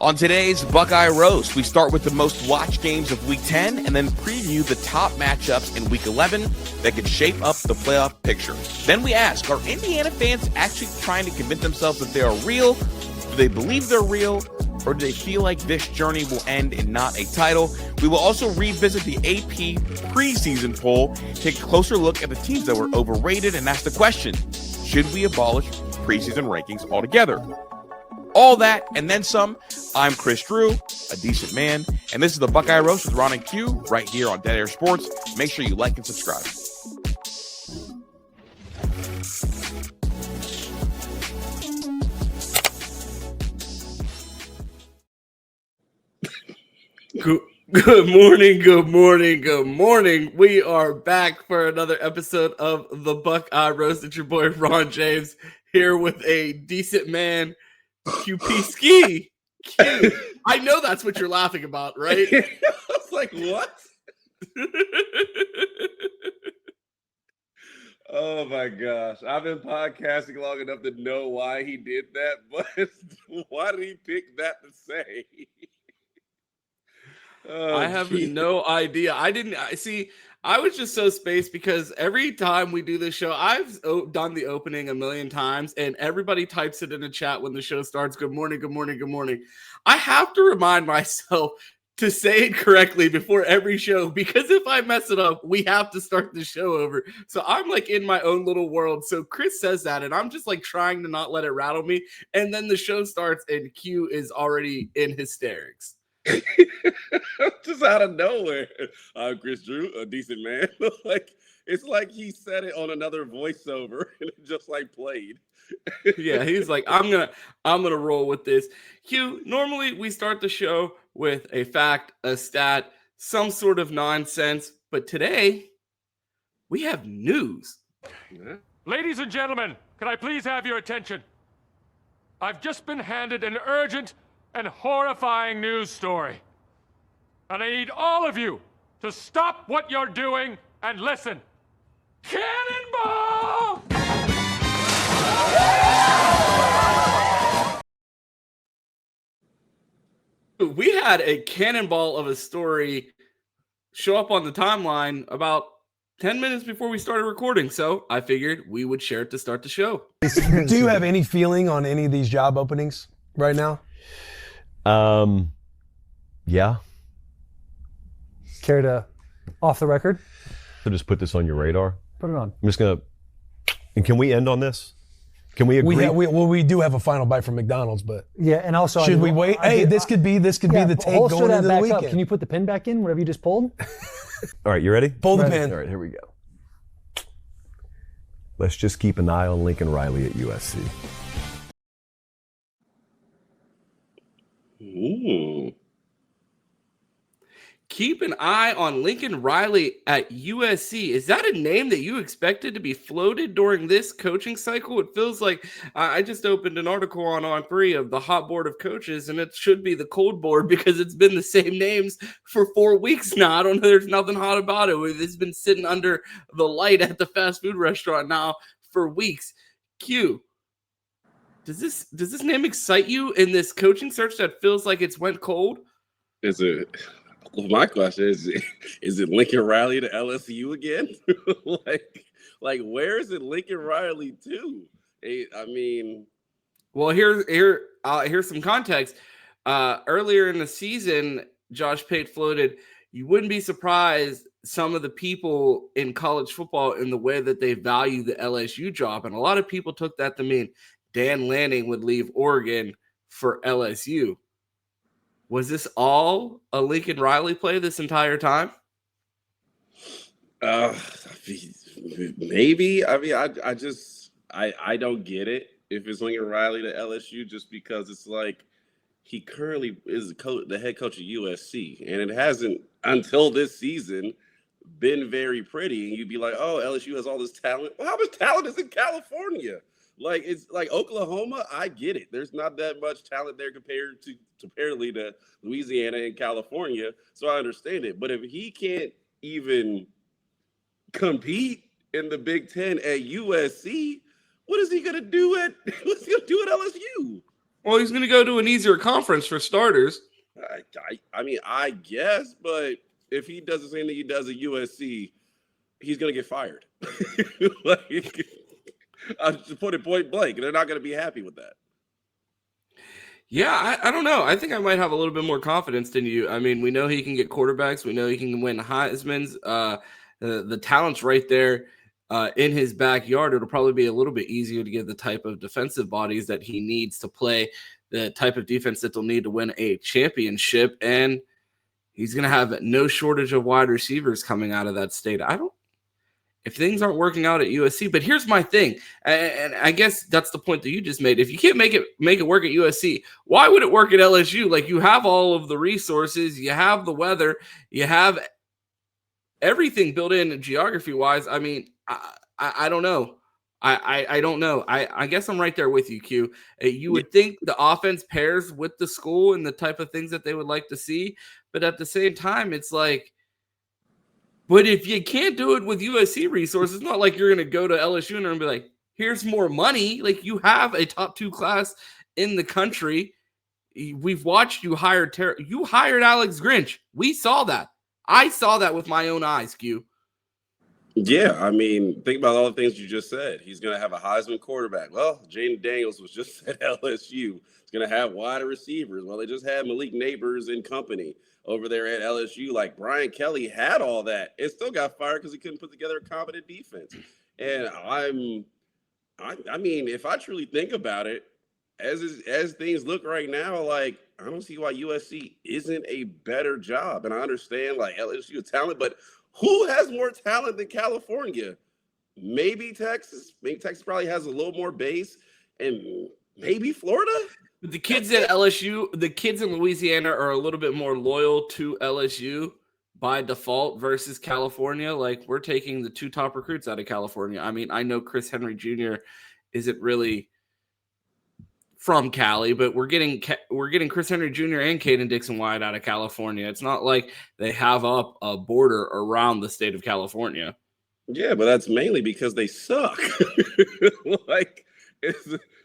On today's Buckeye Roast, we start with the most watched games of Week 10 and then preview the top matchups in Week 11 that could shape up the playoff picture. Then we ask, are Indiana fans actually trying to convince themselves that they are real? Do they believe they're real? Or do they feel like this journey will end in not a title? We will also revisit the AP preseason poll, take a closer look at the teams that were overrated, and ask the question, should we abolish preseason rankings altogether? All that and then some. I'm Chris Drew, a decent man, and this is the Buckeye Roast with Ron and Q right here on Dead Air Sports. Make sure you like and subscribe. Good morning. We are back for another episode of the Buckeye Roast. It's your boy Ron James here with a decent man, QP Ski. Q. I know that's what you're laughing about, right? I was like, what? Oh my gosh. I've been podcasting long enough to know why he did that, but why did he pick that to say? I have no idea. I was just so spaced because every time we do this show, I've done the opening a million times and everybody types it in the chat when the show starts. Good morning. I have to remind myself to say it correctly before every show because if I mess it up, we have to start the show over. So I'm like in my own little world. So Chris says that and I'm just like trying to not let it rattle me. And then the show starts and Q is already in hysterics. Just out of nowhere. I'm Chris Drew, a decent man. It's like he said it on another voiceover and it just like played. Yeah, he's like, I'm gonna roll with this. Q, normally we start the show with a fact, a stat, some sort of nonsense, but today we have news. Ladies and gentlemen, can I please have your attention? I've just been handed an urgent and horrifying news story. And I need all of you to stop what you're doing and listen. Cannonball! We had a cannonball of a story show up on the timeline about 10 minutes before we started recording, so I figured we would share it to start the show. Do you have any feeling on any of these job openings right now? Yeah. Care to off the record? So just put this on your radar. Put it on. I'm just gonna. And can we end on this? Can we agree? We do have a final bite from McDonald's, but yeah, and also should we wait? This could be the take going into the weekend. Can you put the pin back in? Whatever you just pulled. All right, you ready? Pull the pin. All right, here we go. Let's just keep an eye on Lincoln Riley at USC. Ooh. Keep an eye on Lincoln Riley at USC. Is that a name that you expected to be floated during this coaching cycle? It feels like I just opened an article on On3 of the hot board of coaches, and it should be the cold board because it's been the same names for 4 weeks now. I don't know. There's nothing hot about it. It's been sitting under the light at the fast food restaurant now for weeks. Q, does this name excite you in this coaching search that feels like it's went cold? Well, my question is it Lincoln Riley to LSU again? like where is it Lincoln Riley to? I mean, well, here's some context. Earlier in the season, Josh Pate floated, you wouldn't be surprised some of the people in college football in the way that they value the LSU job. And a lot of people took that to mean Dan Lanning would leave Oregon for LSU. Was this all a Lincoln Riley play this entire time? Maybe. I mean, I don't get it if it's Lincoln Riley to LSU just because it's like he currently is the head coach of USC, and it hasn't until this season been very pretty. And you'd be like, oh, LSU has all this talent. Well, how much talent is in California? Like, it's like Oklahoma, I get it. There's not that much talent there compared to Louisiana and California, so I understand it. But if he can't even compete in the Big Ten at USC, what is he gonna do at LSU? Well, he's going to go to an easier conference for starters. I mean, I guess, but if he does the same thing he does at USC, he's going to get fired. Like, I'll just put it point blank. They're not going to be happy with that. Yeah, I don't know. I think I might have a little bit more confidence than you. I mean, we know he can get quarterbacks. We know he can win Heisman's. The talent's right there in his backyard. It'll probably be a little bit easier to get the type of defensive bodies that he needs to play the type of defense that they'll need to win a championship. And he's going to have no shortage of wide receivers coming out of that state. If things aren't working out at USC, but here's my thing, and I guess that's the point that you just made. If you can't make it work at USC, why would it work at LSU? Like, you have all of the resources, you have the weather, you have everything built in geography-wise. I mean, I don't know. I don't know. I guess I'm right there with you, Q. You would think the offense pairs with the school and the type of things that they would like to see, but at the same time, it's like, but if you can't do it with USC resources, it's not like you're going to go to LSU and be like, here's more money. Like, you have a top 2 class in the country. We've watched you hire. You hired Alex Grinch. We saw that. I saw that with my own eyes, Q. Yeah, I mean, think about all the things you just said. He's going to have a Heisman quarterback. Well, Jaden Daniels was just at LSU. He's going to have wide receivers. Well, they just had Malik Neighbors and company over there at LSU. Like, Brian Kelly had all that and still got fired because he couldn't put together a competent defense. And I mean, if I truly think about it, as things look right now, like, I don't see why USC isn't a better job. And I understand, like, LSU is talent, but who has more talent than California? Maybe Texas. Maybe Texas probably has a little more base, and maybe Florida. The kids at LSU, the kids in Louisiana are a little bit more loyal to LSU by default versus California. Like, we're taking the 2 top recruits out of California. I mean, I know Chris Henry Jr. isn't really from Cali, but we're getting Chris Henry Jr. and Caden Dixon-White out of California. It's not like they have up a border around the state of California. Yeah, but that's mainly because they suck.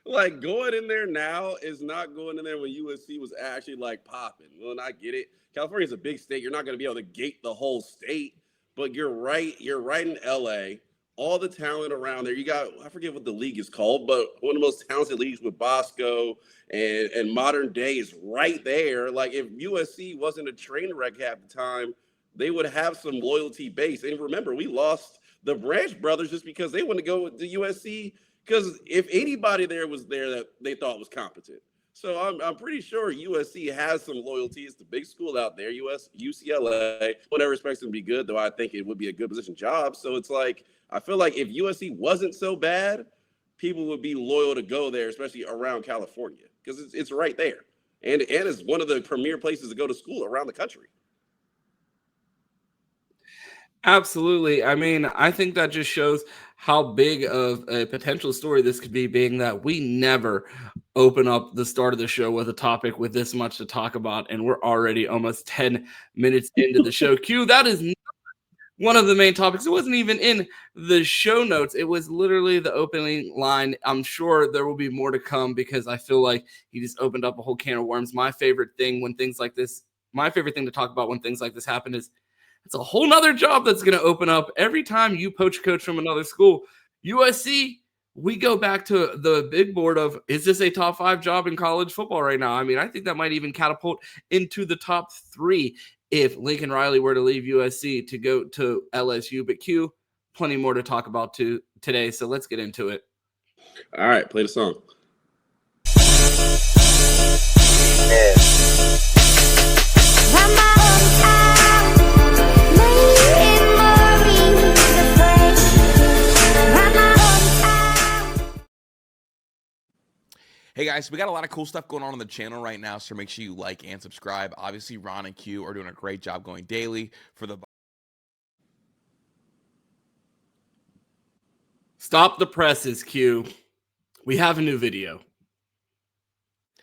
Like going in there now is not going in there when USC was actually like popping. Well, and I get it. California's a big state. You're not going to be able to gate the whole state, but you're right. You're right in LA. All the talent around there. You got, I forget what the league is called, but one of the most talented leagues with Bosco and modern day is right there. Like, if USC wasn't a train wreck half the time, they would have some loyalty base. And remember, we lost the Branch brothers just because they wanted to go to USC, because if anybody there was there that they thought was competent. So I'm pretty sure USC has some loyalty. It's the big school out there, UCLA. Whatever expects them to be good, though I think it would be a good position job. So it's like, I feel like if USC wasn't so bad, people would be loyal to go there, especially around California, because it's right there. And it's one of the premier places to go to school around the country. Absolutely. I mean, I think that just shows how big of a potential story this could be, being that we never open up the start of the show with a topic with this much to talk about, and we're already almost 10 minutes into the show. Q, that is not one of the main topics. It wasn't even in the show notes. It was literally the opening line. I'm sure there will be more to come, because I feel like he just opened up a whole can of worms. My favorite thing to talk about when things like this happen is it's a whole nother job that's going to open up every time you poach a coach from another school. USC, we go back to the big board of, is this a top 5 job in college football right now? I mean, I think that might even catapult into the top 3 if Lincoln Riley were to leave USC to go to LSU. But Q, plenty more to talk about today, so let's get into it. All right, play the song. Hey guys, we got a lot of cool stuff going on the channel right now, so make sure you like and subscribe. Obviously, Ron and Q are doing a great job going daily for the... Stop the presses, Q. We have a new video.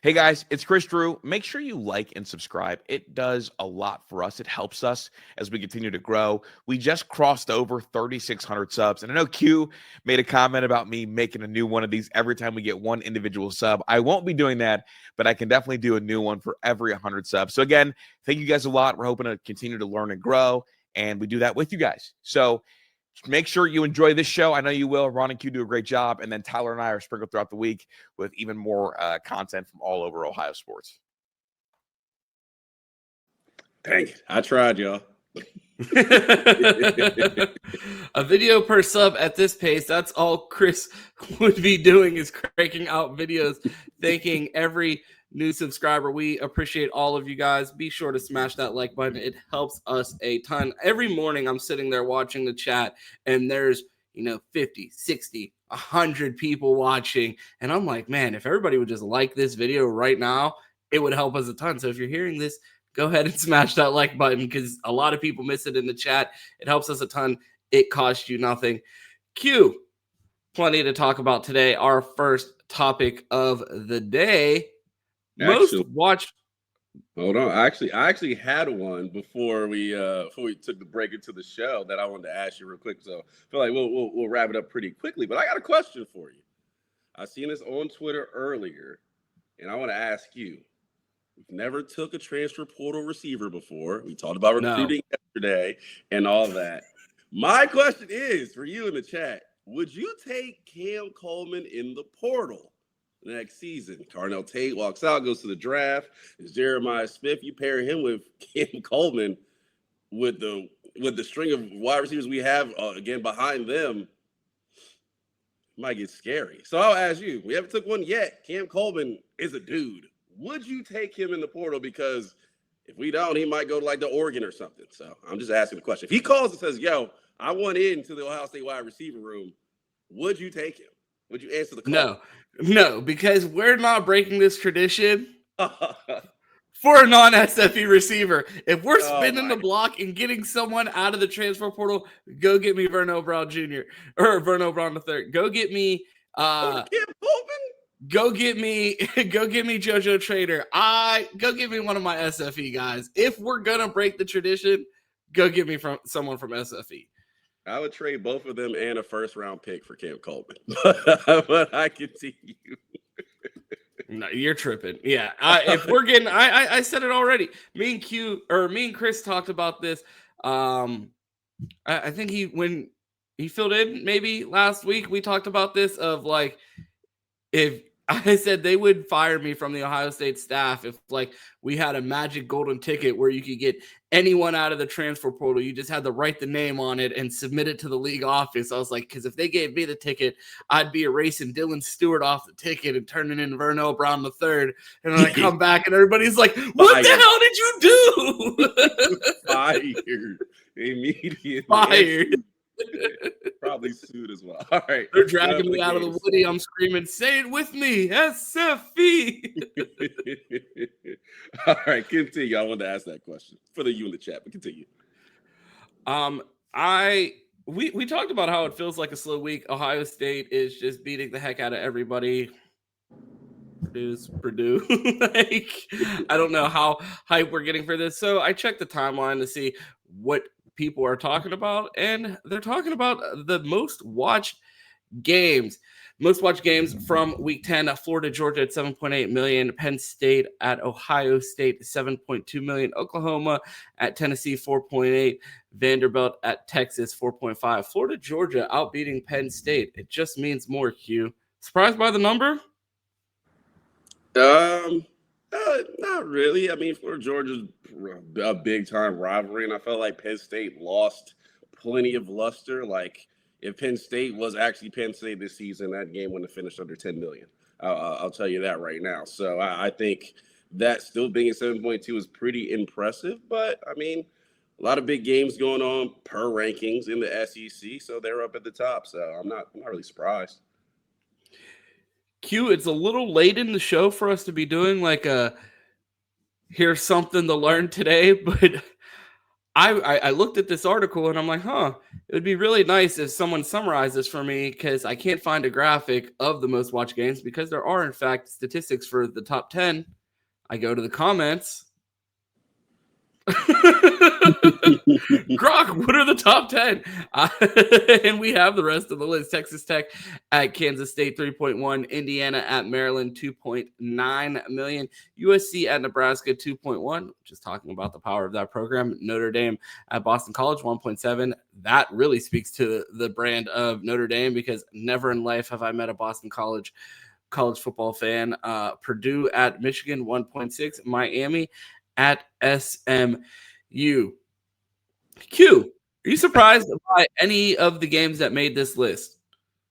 Hey guys, it's Chris Drew. Make sure you like and subscribe. It does a lot for us. It helps us as we continue to grow. We just crossed over 3,600 subs. And I know Q made a comment about me making a new one of these every time we get one individual sub. I won't be doing that, but I can definitely do a new one for every 100 subs. So again, thank you guys a lot. We're hoping to continue to learn and grow, and we do that with you guys. So make sure you enjoy this show. I know you will. Ron and Q do a great job. And then Tyler and I are sprinkled throughout the week with even more content from all over Ohio sports. Dang it. I tried, y'all. A video per sub at this pace. That's all Chris would be doing, is cranking out videos, thanking every new subscriber. We appreciate all of you guys. Be sure to smash that like button. It helps us a ton. Every morning I'm sitting there watching the chat, and there's 50, 60, 100 people watching, and I'm like, man, if everybody would just like this video right now, it would help us a ton. So if you're hearing this, go ahead and smash that like button, because a lot of people miss it in the chat. It helps us a ton. It costs you nothing. Q, plenty to talk about today. Our first topic of the day. Most watched. Hold on. I actually had one before we took the break into the show that I wanted to ask you real quick. So I feel like we'll wrap it up pretty quickly. But I got a question for you. I seen this on Twitter earlier, and I want to ask you. We've never took a transfer portal receiver before. We talked about recruiting yesterday and all that. My question is for you in the chat: would you take Cam Coleman in the portal next season? Carnell Tate walks out, goes to the draft. It's Jeremiah Smith. You pair him with Cam Coleman with the string of wide receivers we have again behind them. It might get scary. So I'll ask you. We haven't took one yet. Cam Coleman is a dude. Would you take him in the portal? Because if we don't, he might go to like the Oregon or something. So I'm just asking the question. If he calls and says, yo, I want into the Ohio State wide receiver room, would you take him? Would you answer the call? No, because we're not breaking this tradition for a non-SFE receiver. If we're spinning the block and getting someone out of the transfer portal, go get me Verno Brown Jr. or Verno Brown III. Go get me Cam Coleman? Go get me JoJo Trader. Go get me one of my SFE guys. If we're gonna break the tradition, go get me from someone from SFE. I would trade both of them and a first-round pick for Cam Coleman, but I continue. No, you're tripping. Yeah, if we're getting, I said it already. Me and Chris talked about this. I think when he filled in maybe last week, we talked about this of like, if I said they would fire me from the Ohio State staff if like we had a magic golden ticket where you could get anyone out of the transfer portal. You just had to write the name on it and submit it to the league office. I was like, because if they gave me the ticket, I'd be erasing Dylan Stewart off the ticket and turning in Verno Brown III. And then I come back and everybody's like, what the hell did you do? Fired. Immediately. Fired. Probably sued as well. All right. They're dragging me out of the woody. I'm screaming, say it with me, SFE. All right, continue. I wanted to ask that question for the you in the chat, but continue. We talked about how it feels like a slow week. Ohio State is just beating the heck out of everybody. Purdue. Like, I don't know how hype we're getting for this. So I checked the timeline to see what people are talking about, and they're talking about the most watched games from week 10. Florida, Georgia at 7.8 million, Penn State at Ohio State 7.2 million, Oklahoma at Tennessee 4.8, Vanderbilt at Texas 4.5. Florida, Georgia outbeating Penn State. It just means more. Q, surprised by the number? Not really. I mean, Florida, Georgia's a big time rivalry, and I felt like Penn State lost plenty of luster. Like, if Penn State was actually Penn State this season, that game wouldn't have finished under 10 million. I'll tell you that right now. So I think that still being at 7.2 is pretty impressive. But I mean, a lot of big games going on per rankings in the SEC, so they're up at the top. So I'm not really surprised. Q, it's a little late in the show for us to be doing like a here's something to learn today, but I looked at this article and I'm like, It'd be really nice if someone summarized this for me, because I can't find a graphic of the most watched games, because there are, in fact, statistics for the top 10. I go to the comments. Grok, what are the top 10? And we have the rest of the list. Texas Tech at Kansas State, 3.1. Indiana at Maryland, 2.9 million. USC at Nebraska, 2.1. Just talking about the power of that program. Notre Dame at Boston College, 1.7. That really speaks to the brand of Notre Dame, because never in life have I met a Boston College football fan. Purdue at Michigan, 1.6. Miami at SMU. Q, are you surprised by any of the games that made this list?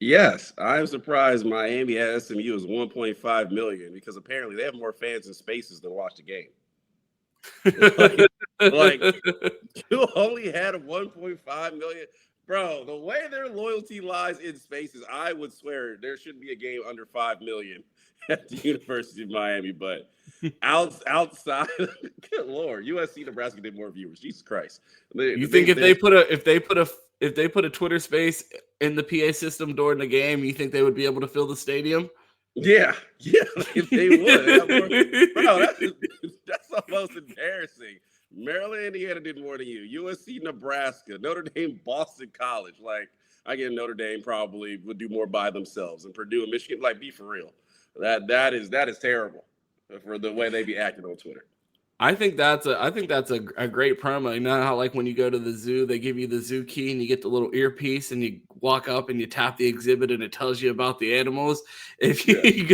Yes, I'm surprised Miami at SMU is 1.5 million, because apparently they have more fans in spaces than watch the game. like you only had 1.5 million. Bro, the way their loyalty lies in spaces, I would swear there shouldn't be a game under 5 million at the University of Miami. But outside, good Lord, USC Nebraska did more viewers. Jesus Christ! You think if they put a Twitter space in the PA system during the game, you think they would be able to fill the stadium? Yeah, if they would. Bro, that's almost embarrassing. Maryland, Indiana did more than you. USC, Nebraska, Notre Dame, Boston College. Like, I get Notre Dame probably would do more by themselves, and Purdue and Michigan. Like, be for real. That is terrible for the way they be acting on Twitter. I think that's a great promo. You know how, like, when you go to the zoo, they give you the zoo key and you get the little earpiece and you walk up and you tap the exhibit and it tells you about the animals. If you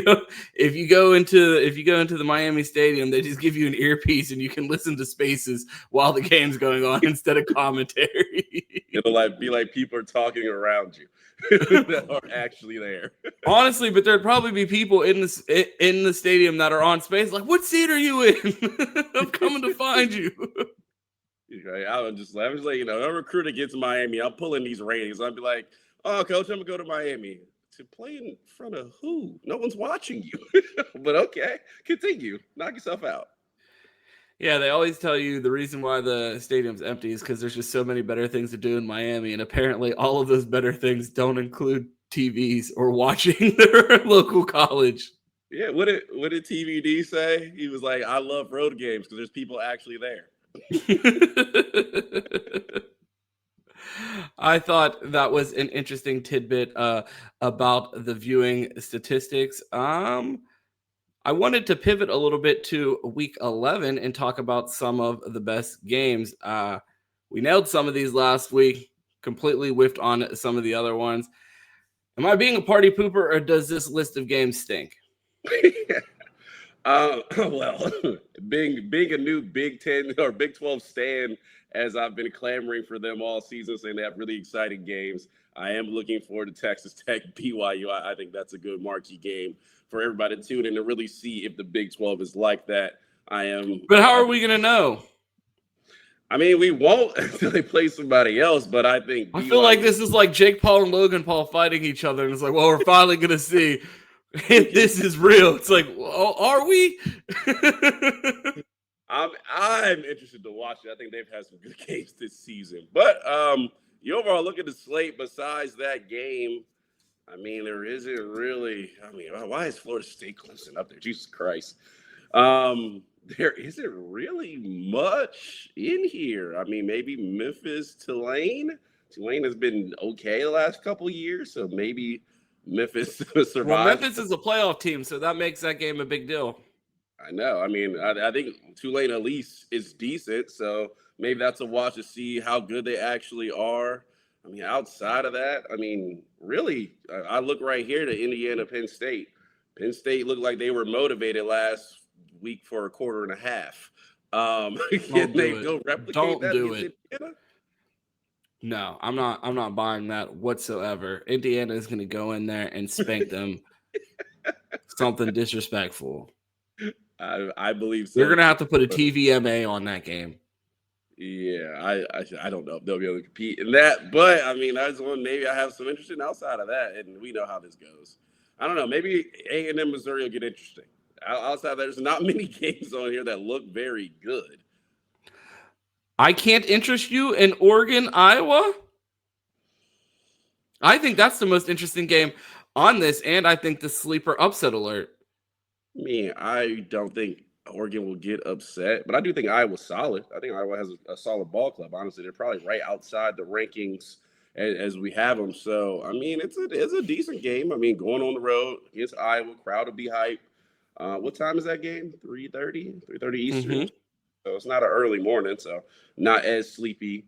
go into the Miami Stadium, they just give you an earpiece and you can listen to Spaces while the game's going on instead of commentary. It'll be like people are talking around you that are actually there. Honestly, but there'd probably be people in the stadium that are on Space like, "What seat are you in? I'm coming to find you." Right. I'm just like, a recruiter gets to Miami, I'm pulling these ratings. I'll be like, "Oh, coach, I'm gonna go to Miami to play in front of who? No one's watching you." But okay, continue. Knock yourself out. Yeah, they always tell you the reason why the stadium's empty is because there's just so many better things to do in Miami, and apparently all of those better things don't include TVs or watching their local college. Yeah, what did TVD say? He was like, "I love road games because there's people actually there." I thought that was an interesting tidbit about the viewing statistics. I wanted to pivot a little bit to week 11 and talk about some of the best games. We nailed some of these last week, completely whiffed on some of the other ones. Am I being a party pooper, or does this list of games stink? Well, being a new Big 10 or Big 12 stan, as I've been clamoring for them all season, saying they have really exciting games, I am looking forward to Texas Tech BYU. I think that's a good marquee game for everybody to tune in to really see if the Big 12 is like that. But how are we going to know? I mean, we won't until they play somebody else, but I think I feel like this is like Jake Paul and Logan Paul fighting each other, and it's like, well, we're finally going to see if this is real. It's like, well, are we? I'm interested to watch it. I think they've had some good games this season. But you overall look at the slate besides that game, I mean, there isn't really – I mean, why is Florida State Clemson up there? Jesus Christ. There isn't really much in here. I mean, maybe Memphis, Tulane. Tulane has been okay the last couple of years, so maybe Memphis survives. Well, Memphis is a playoff team, so that makes that game a big deal. I know. I mean, I think Tulane at least is decent, so maybe that's a watch to see how good they actually are. I mean, outside of that, I mean, really, I look right here to Indiana, Penn State. Penn State looked like they were motivated last week for a quarter and a half. Can they go replicate that? Don't do it. Indiana? No, I'm not buying that whatsoever. Indiana is going to go in there and spank them. Something disrespectful. I believe so. You're going to have to put a TVMA on that game. Yeah, I don't know if they'll be able to compete in that, but I mean, that's one maybe I have some interest in outside of that, and we know how this goes. I don't know. Maybe A&M Missouri will get interesting. Outside of that, there's not many games on here that look very good. I can't interest you in Oregon, Iowa? I think that's the most interesting game on this, and I think the sleeper upset alert. I mean, I don't think Oregon will get upset, but I do think Iowa's solid. I think Iowa has a solid ball club. Honestly, they're probably right outside the rankings as we have them. So, I mean, it's a decent game. I mean, going on the road against Iowa, crowd will be hype. What time is that game? 3:30 Eastern. Mm-hmm. So it's not an early morning, so not as sleepy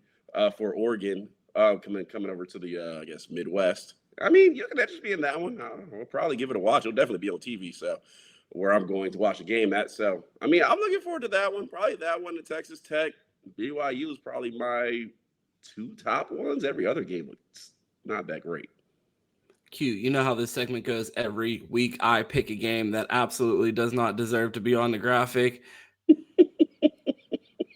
for Oregon coming over to the I guess Midwest. I mean, you can just be in that one. I'll probably give it a watch. It'll definitely be on TV. So where I'm going to watch a game at. So I mean, I'm looking forward to that one. Probably that one. The Texas Tech, BYU is probably my two top ones. Every other game was not that great. Q, you know how this segment goes every week. I pick a game that absolutely does not deserve to be on the graphic.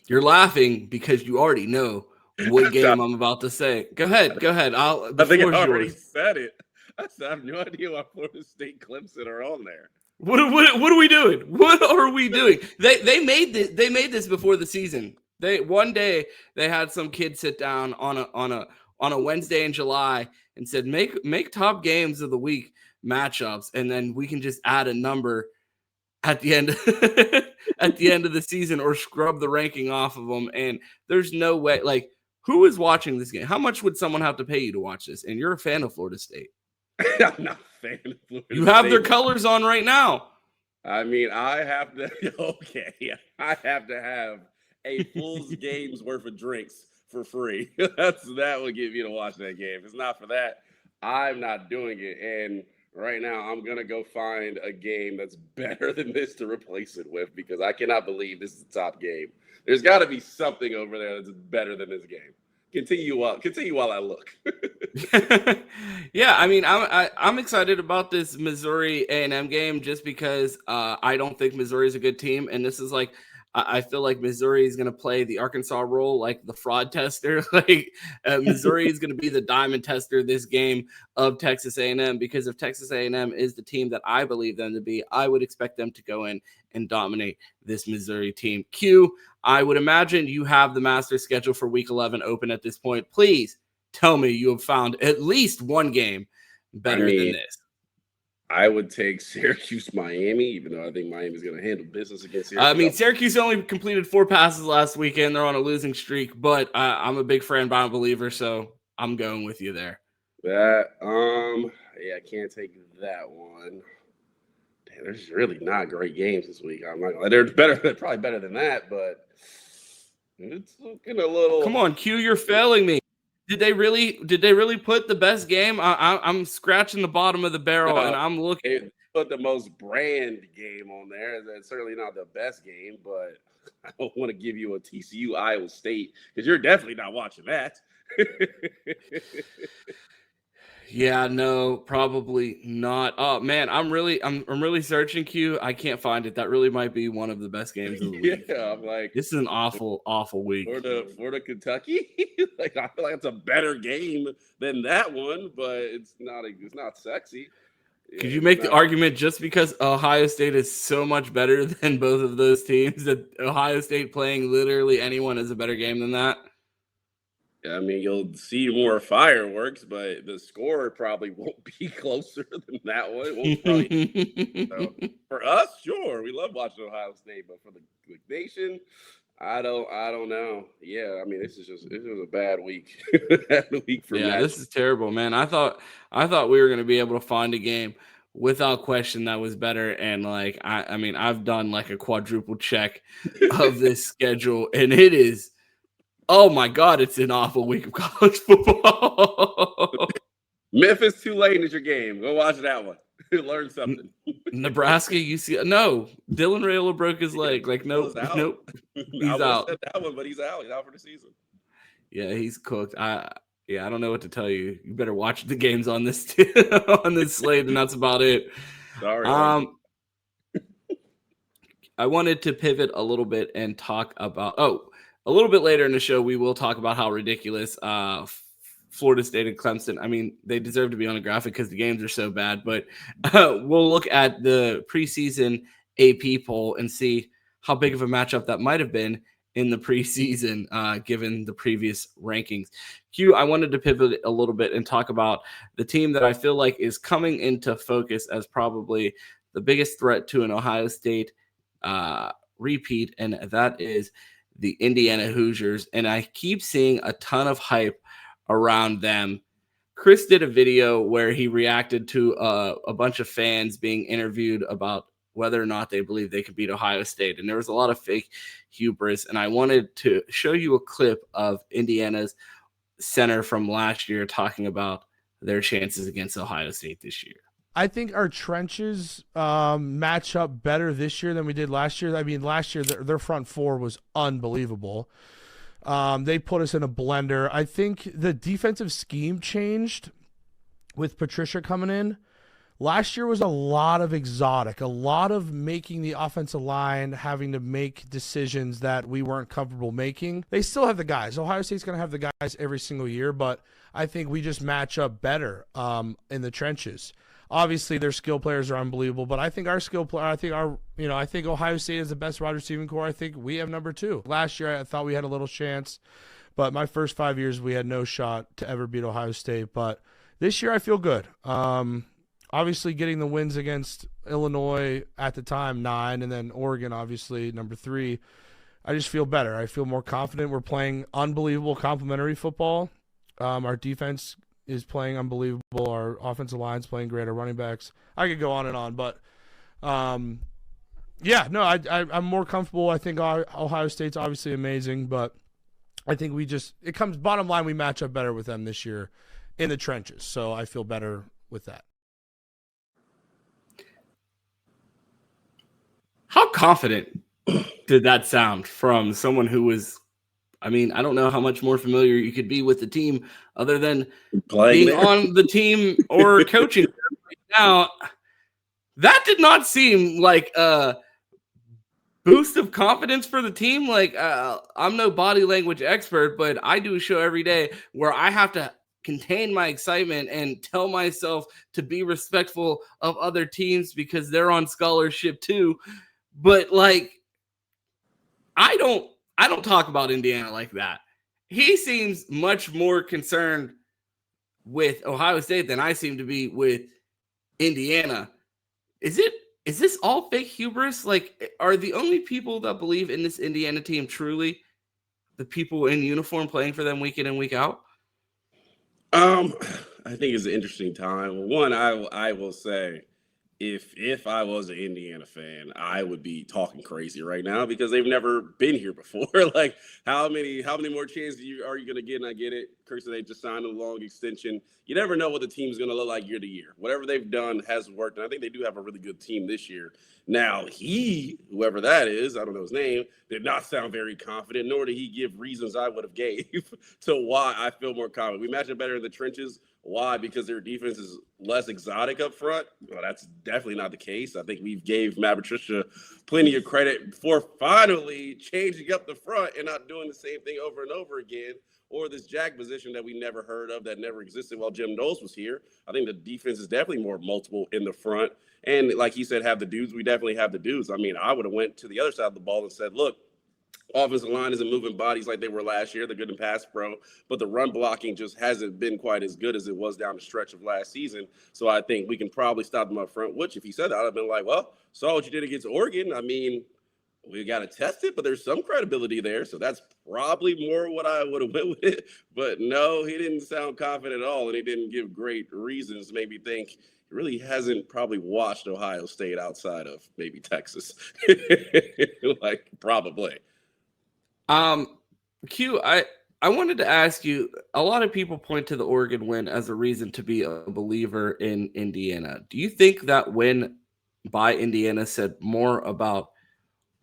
You're laughing because you already know what game I'm about to say. Go ahead. I think I already said it. I have no idea why Florida State, Clemson are on there. What are we doing? What are we doing? They made this before the season. One day they had some kid sit down on a Wednesday in July and said make top games of the week matchups, and then we can just add a number at the end at the end of the season or scrub the ranking off of them. And there's no way, like, who is watching this game? How much would someone have to pay you to watch this? And you're a fan of Florida State. I'm not a fan of Florida You have State. their colors on right now. I mean, I have to have a full game's worth of drinks for free. That would get me to watch that game. If it's not for that, I'm not doing it. And right now, I'm going to go find a game that's better than this to replace it with, because I cannot believe this is the top game. There's got to be something over there that's better than this game. Continue while I look. Yeah, I mean, I'm excited about this Missouri A&M game just because I don't think Missouri is a good team, and this is like, I feel like Missouri is going to play the Arkansas role, like the fraud tester. Like Missouri is going to be the diamond tester this game of Texas A&M, because if Texas A&M is the team that I believe them to be, I would expect them to go in and dominate this Missouri team. Q, I would imagine you have the master schedule for Week 11 open at this point. Please tell me you have found at least one game better than this. I would take Syracuse-Miami, even though I think Miami's going to handle business against Syracuse. I mean, Syracuse only completed 4 passes last weekend. They're on a losing streak, but I'm a big fan, but I'm a believer, so I'm going with you there. I can't take that one. Damn, there's really not great games this week. I'm not gonna, they're probably better than that, but it's looking a little. Come on, Q, you're failing me. Did they really put the best game? I'm scratching the bottom of the barrel, and I'm looking. They put the most brand game on there. That's certainly not the best game, but I don't want to give you a TCU Iowa State because you're definitely not watching that. Yeah, no, probably not. Oh man, I'm really searching, Q. I can't find it. That really might be one of the best games of the week. Yeah, I'm like, this is an awful week. Florida, Kentucky. Like, I feel like it's a better game than that one, but it's not sexy. Could you make the argument just because Ohio State is so much better than both of those teams that Ohio State playing literally anyone is a better game than that? I mean, you'll see more fireworks, but the score probably won't be closer than that one. It won't probably, for us, sure, we love watching Ohio State, but for the nation, I don't know. Yeah, I mean, this was a bad week. Bad week for yeah, this is terrible, man. I thought we were going to be able to find a game without question that was better, and like I mean, I've done like a quadruple check of this schedule, and it is. Oh my God, it's an awful week of college football. Memphis, Tulane is your game. Go watch that one. Learn something. Nebraska, UC. No, Dylan Raiola broke his leg. Like, nope. He's out. Said that one, but he's out. He's out for the season. Yeah, he's cooked. I don't know what to tell you. You better watch the games on this on this slate, and that's about it. Sorry. I wanted to pivot a little bit and talk about. A little bit later in the show, we will talk about how ridiculous Florida State and Clemson. I mean, they deserve to be on the graphic because the games are so bad. But we'll look at the preseason AP poll and see how big of a matchup that might have been. in the preseason, given the previous rankings. Q, I wanted to pivot a little bit and talk about the team that I feel like is coming into focus as probably the biggest threat to an Ohio State repeat, and that is the Indiana Hoosiers. And I keep seeing a ton of hype around them. Chris did a video where he reacted to a bunch of fans being interviewed about whether or not they believe they could beat Ohio State. And there was a lot of fake hubris. And I wanted to show you a clip of Indiana's center from last year talking about their chances against Ohio State this year. I think our trenches match up better this year than we did last year. I mean, last year their front four was unbelievable. They put us in a blender. I think the defensive scheme changed with Patricia coming in. Last year was a lot of exotic, a lot of making the offensive line having to make decisions that we weren't comfortable making. They still have the guys. Ohio State's going to have the guys every single year, but I think we just match up better in the trenches. Obviously, their skill players are unbelievable, but I think our skill player, I think Ohio State is the best wide receiving core. I think we have number 2. Last year, I thought we had a little chance, but my first 5 years, we had no shot to ever beat Ohio State. But this year, I feel good. Obviously, getting the wins against Illinois at the time, 9, and then Oregon, obviously, number 3. I just feel better. I feel more confident. We're playing unbelievable complementary football. Our defense is playing unbelievable. Our offensive line's playing great. Our running backs. I could go on and on, but I'm more comfortable. I think Ohio State's obviously amazing, but I think bottom line, we match up better with them this year in the trenches. So I feel better with that. How confident did that sound from someone who was, I mean, I don't know how much more familiar you could be with the team other than being on the team or coaching right now. That did not seem like a boost of confidence for the team. Like, I'm no body language expert, but I do a show every day where I have to contain my excitement and tell myself to be respectful of other teams because they're on scholarship too. But like, I don't talk about Indiana like that. He seems much more concerned with Ohio State than I seem to be with Indiana. Is this all fake hubris? Like, are the only people that believe in this Indiana team truly the people in uniform playing for them week in and week out? I think it's an interesting time. One, I will say, if I was an Indiana fan, I would be talking crazy right now because they've never been here before. Like, how many more chances are you going to get? And I get it. Kirsten, they just signed a long extension. You never know what the team's going to look like year to year. Whatever they've done has worked, and I think they do have a really good team this year. Now, whoever that is, I don't know his name, did not sound very confident, nor did he give reasons I would have gave to why I feel more confident. We match up better in the trenches. Why? Because their defense is less exotic up front? Well, that's definitely not the case. I think we've gave Matt Patricia plenty of credit for finally changing up the front and not doing the same thing over and over again, or this jack position that we never heard of, that never existed while Jim Knowles was here. I think the defense is definitely more multiple in the front. And like he said, have the dudes. We definitely have the dudes. I mean, I would have went to the other side of the ball and said, look, offensive line isn't moving bodies like they were last year. They're good in pass pro, but the run blocking just hasn't been quite as good as it was down the stretch of last season. So I think we can probably stop them up front, which if he said that, I'd have been like, well, saw what you did against Oregon. I mean, we got to test it, but there's some credibility there. So that's probably more what I would have went with it. But no, he didn't sound confident at all, and he didn't give great reasons. Made me think he really hasn't probably watched Ohio State outside of maybe Texas. Like, probably. Q, I wanted to ask you, a lot of people point to the Oregon win as a reason to be a believer in Indiana. Do you think that win by Indiana said more about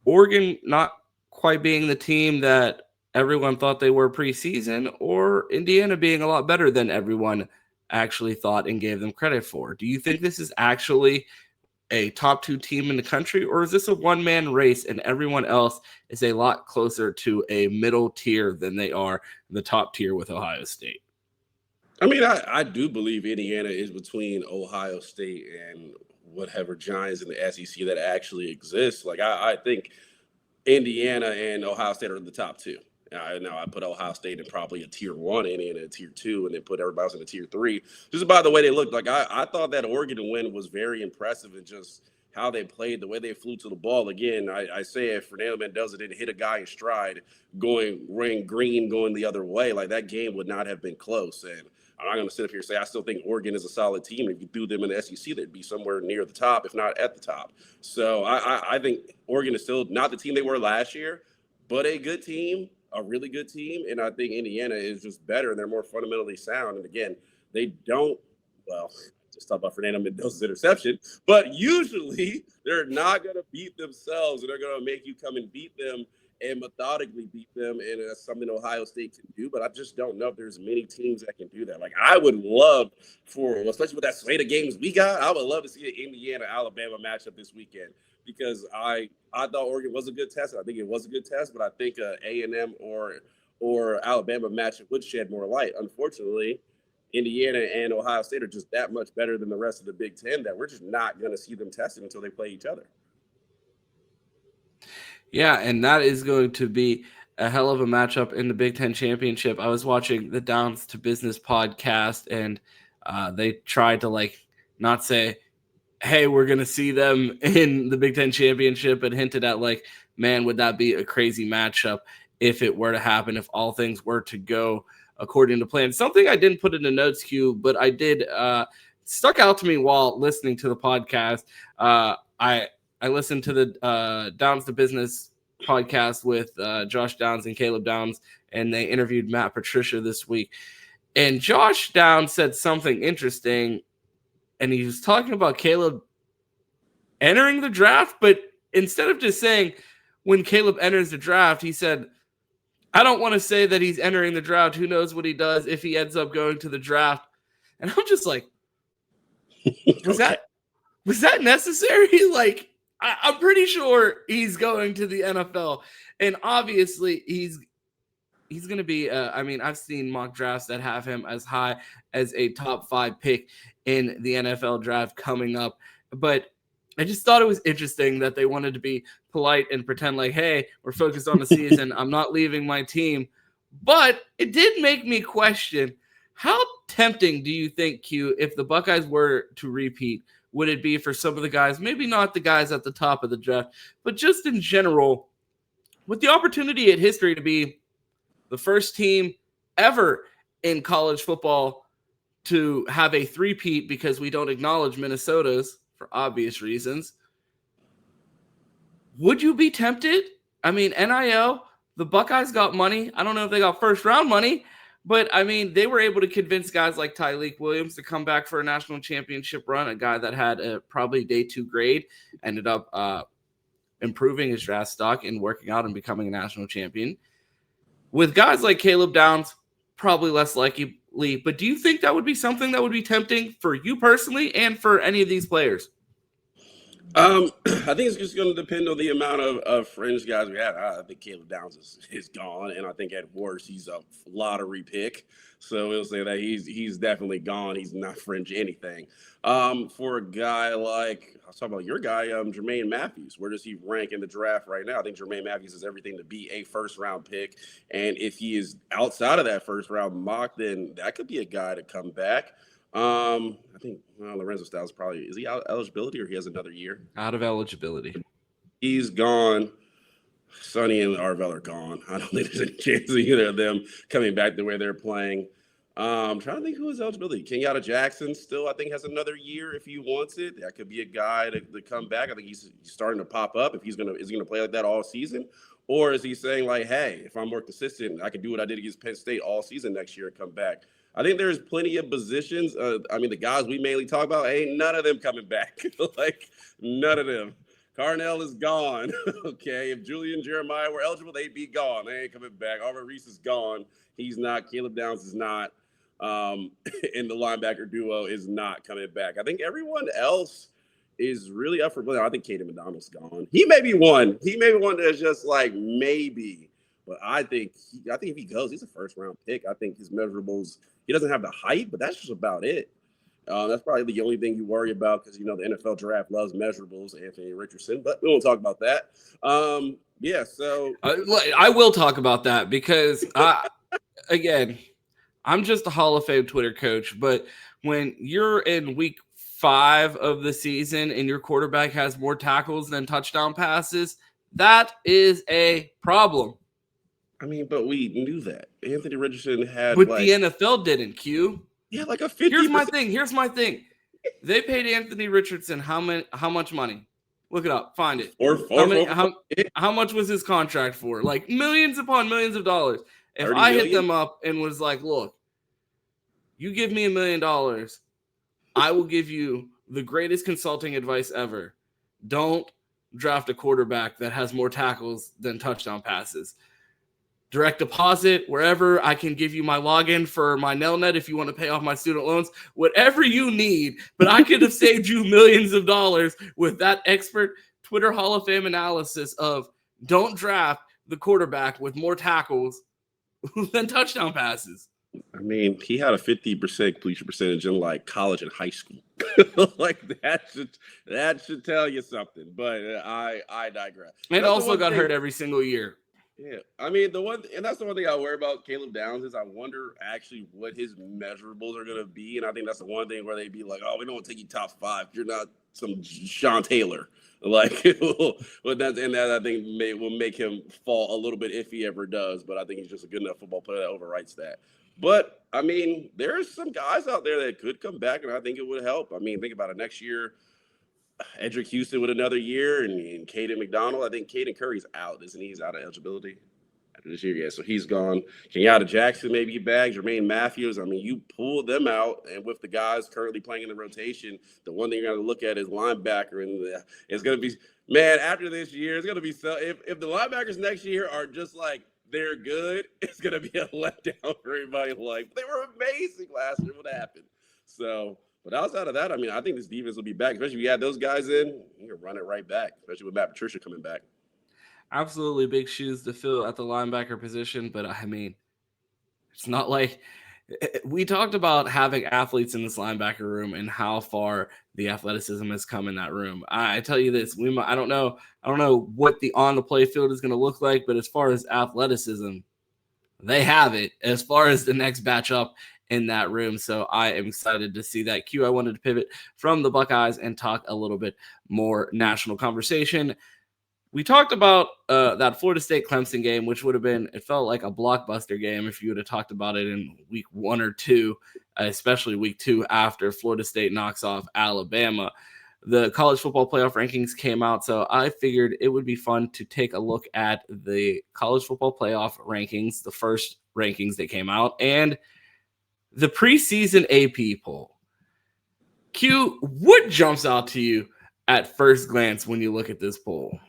Oregon not quite being the team that everyone thought they were preseason, or Indiana being a lot better than everyone actually thought and gave them credit for? Do you think this is actually a top 2 team in the country, or is this a one-man race and everyone else is a lot closer to a middle tier than they are the top tier with Ohio State? I mean, I do believe Indiana is between Ohio State and whatever giants in the SEC that actually exists. Like, I think Indiana and Ohio State are the top two. Now I put Ohio State in probably a tier 1, Indiana in a tier 2, and then put everybody else in a tier 3. Just by the way they looked. Like I thought that Oregon win was very impressive and just how they played, the way they flew to the ball. Again, I say if Fernando Mendoza didn't hit a guy in stride running green going the other way, like that game would not have been close. And I'm not going to sit up here and say I still think Oregon is a solid team. If you threw them in the SEC, they'd be somewhere near the top, if not at the top. So I think Oregon is still not the team they were last year, but a good team, a really good team. And I think Indiana is just better and they're more fundamentally sound. And again, they don't, well, just talk about Fernando Mendoza's interception, but usually they're not going to beat themselves and they're going to make you come and beat them and methodically beat them. And that's something Ohio State can do, but I just don't know if there's many teams that can do that. Like I would love for, especially with that slate of games we got, I would love to see an Indiana-Alabama matchup this weekend because I thought Oregon was a good test. I think it was a good test, but I think A&M or Alabama matchup would shed more light. Unfortunately, Indiana and Ohio State are just that much better than the rest of the Big Ten that we're just not going to see them tested until they play each other. Yeah, and that is going to be a hell of a matchup in the Big Ten Championship. I was watching the Downs to Business podcast, and they tried to not say, hey, we're going to see them in the Big Ten Championship, and hinted at man, would that be a crazy matchup if it were to happen, if all things were to go according to plan. Something I didn't put in the notes queue, but I did stuck out to me while listening to the podcast. I listened to the Downs to Business podcast with Josh Downs and Caleb Downs, and they interviewed Matt Patricia this week. And Josh Downs said something interesting, and he was talking about Caleb entering the draft, but instead of just saying when Caleb enters the draft, he said, I don't want to say that he's entering the draft. Who knows what he does if he ends up going to the draft? And I'm just like, was that necessary? I'm pretty sure he's going to the NFL, and obviously he's going to be. I've seen mock drafts that have him as high as a top 5 pick in the NFL draft coming up, but I just thought it was interesting that they wanted to be polite and pretend like, hey, we're focused on the season. I'm not leaving my team. But it did make me question, how tempting do you think, Q, if the Buckeyes were to repeat, would it be for some of the guys, maybe not the guys at the top of the draft, but just in general, with the opportunity at history to be the first team ever in college football to have a three-peat because we don't acknowledge Minnesota's, for obvious reasons. Would you be tempted? I mean, NIL, the Buckeyes got money. I don't know if they got first round money, but I mean, they were able to convince guys like Tyleik Williams to come back for a national championship run, a guy that had a probably day 2 grade, ended up improving his draft stock and working out and becoming a national champion. With guys like Caleb Downs, probably less likely. But do you think that would be something that would be tempting for you personally and for any of these players? I think it's just going to depend on the amount of fringe guys we have. I think Caleb Downs is gone, and I think at worst he's a lottery pick. So we'll say that he's definitely gone. He's not fringe anything. For a guy like, I was talking about your guy, Jermaine Matthews. Where does he rank in the draft right now? I think Jermaine Matthews has everything to be a first-round pick. And if he is outside of that first-round mock, then that could be a guy to come back. I think Lorenzo Styles probably, is he out of eligibility or he has another year? Out of eligibility. He's gone. Sonny and Arvell are gone. I don't think there's any chance of either of them coming back the way they're playing. I'm trying to think who is eligibility. Kenyatta Jackson still, I think, has another year if he wants it. That could be a guy to come back. I think he's starting to pop up. If is he gonna play like that all season, or is he saying like, hey, if I'm more consistent, I can do what I did against Penn State all season next year and come back. I think there's plenty of positions. The guys we mainly talk about, ain't none of them coming back. Like none of them. Carnell is gone. Okay, if Julian and Jeremiah were eligible, they'd be gone. They ain't coming back. Albert Reese is gone. He's not. Caleb Downs is not. And the linebacker duo is not coming back. I think everyone else is really up for play. I think Caden McDonald's gone. He may be one. He may be one that's just like maybe. But I think if he goes, he's a first-round pick. I think his measurables, he doesn't have the height, but that's just about it. That's probably the only thing you worry about because, the NFL draft loves measurables, Anthony Richardson, but we won't talk about that. Yeah, so I will talk about that because, again, I'm just a Hall of Fame Twitter coach, but when you're in week 5 of the season and your quarterback has more tackles than touchdown passes, that is a problem. I mean, but we knew that. Anthony Richardson had But the NFL didn't, Q. Yeah, like a 50%. Here's my thing. They paid Anthony Richardson how much money? Look it up. Find it. How much was his contract for? Like millions upon millions of dollars. If I hit them up and was like, look, you give me $1 million, I will give you the greatest consulting advice ever. Don't draft a quarterback that has more tackles than touchdown passes. Direct deposit, wherever I can give you my login for my Nelnet if you want to pay off my student loans, whatever you need. But I could have saved you millions of dollars with that expert Twitter Hall of Fame analysis of don't draft the quarterback with more tackles than touchdown passes. I mean, he had a 50% completion percentage in like college and high school. Like that should tell you something. But I digress. And also got hurt every single year. Yeah, I mean that's the one thing I worry about Caleb Downs is I wonder actually what his measurables are gonna be, and I think that's the one thing where they'd be like, oh, we don't want to take you top 5. You're not some Sean Taylor, like. But that I think will make him fall a little bit if he ever does. But I think he's just a good enough football player that overwrites that. But I mean, there's some guys out there that could come back, and I think it would help. I mean, think about it. Next year, Edric Houston with another year, and Caden McDonald. I think Caden Curry's out, isn't he? He's out of eligibility after this year. Yeah, so he's gone. Kenyatta Jackson maybe back. Jermaine Matthews. I mean, you pull them out, and with the guys currently playing in the rotation, the one thing you're going to look at is linebacker, and it's going to be, man, after this year, it's going to be so. If the linebackers next year are just like they're good, it's going to be a letdown for everybody. Like, they were amazing last year. What happened? So. But outside of that, I mean, I think this defense will be back, especially if you add those guys in. You can run it right back, especially with Matt Patricia coming back. Absolutely big shoes to fill at the linebacker position, but I mean, it's not like we talked about having athletes in this linebacker room and how far the athleticism has come in that room. I tell you this, I don't know what the on the play field is going to look like, but as far as athleticism, they have it. As far as the next matchup in that room. So I am excited to see that. Q, I wanted to pivot from the Buckeyes and talk a little bit more national conversation. We talked about that Florida State Clemson game, which would have been, it felt like a blockbuster game if you would have talked about it in week 1 or 2, especially week 2 after Florida State knocks off Alabama. The college football playoff rankings came out, so I figured it would be fun to take a look at the college football playoff rankings, the first rankings that came out, and the preseason AP poll. Q, what jumps out to you at first glance when you look at this poll?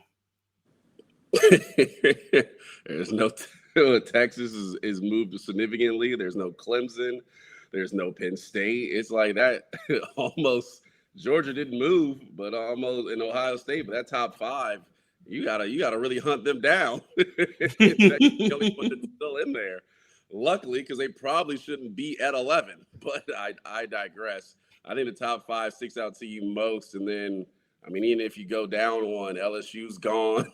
There's no Texas is moved significantly. There's no Clemson. There's no Penn State. It's like that. Almost Georgia didn't move, but almost in Ohio State. But that top 5, you gotta really hunt them down. That's the only one that's still in there. Luckily, because they probably shouldn't be at 11, but I digress. I think the top 5 sticks out to you most, and then, I mean, even if you go down one, LSU's gone.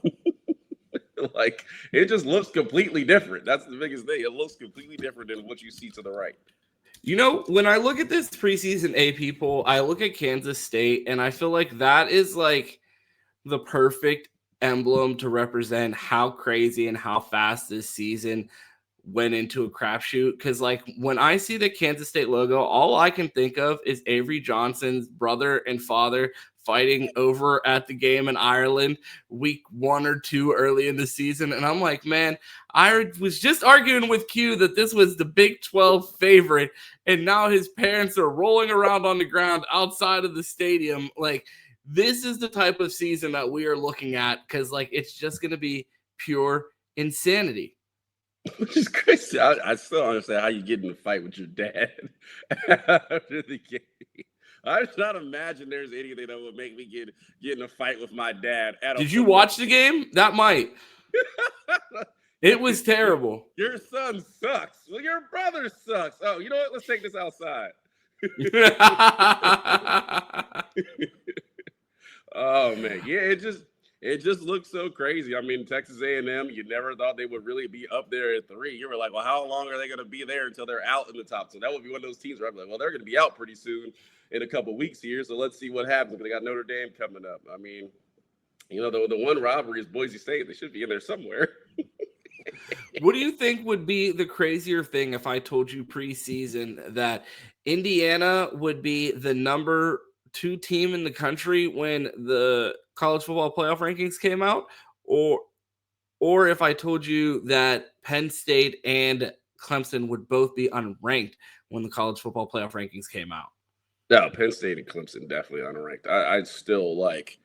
Like, it just looks completely different. That's the biggest thing. It looks completely different than what you see to the right. You know, when I look at this preseason AP poll, I look at Kansas State, and I feel like that is like the perfect emblem to represent how crazy and how fast this season went into a crapshoot. Because like when I see the Kansas State logo, all I can think of is Avery Johnson's brother and father fighting over at the game in Ireland week 1 or 2 early in the season. And I'm like, man, I was just arguing with Q that this was the Big 12 favorite, and now his parents are rolling around on the ground outside of the stadium. Like, this is the type of season that we are looking at, because like it's just going to be pure insanity. Which is crazy. I still don't understand how you get in a fight with your dad after the game. I just not imagine there's anything that would make me get in a fight with my dad. Did you watch the game? That might. It was terrible. Your son sucks. Well, your brother sucks. Oh, you know what? Let's take this outside. Oh man, yeah. It just looks so crazy. I mean, Texas A&M, you never thought they would really be up there at 3. You were like, well, how long are they going to be there until they're out in the top? So that would be one of those teams where I'm like, well, they're going to be out pretty soon in a couple weeks here. So let's see what happens. They got Notre Dame coming up. I mean, you know, the one rivalry is Boise State. They should be in there somewhere. What do you think would be the crazier thing if I told you preseason that Indiana would be the number 2 team in the country when the college football playoff rankings came out, or if I told you that Penn State and Clemson would both be unranked when the college football playoff rankings came out? No, Penn State and Clemson definitely unranked. I still like,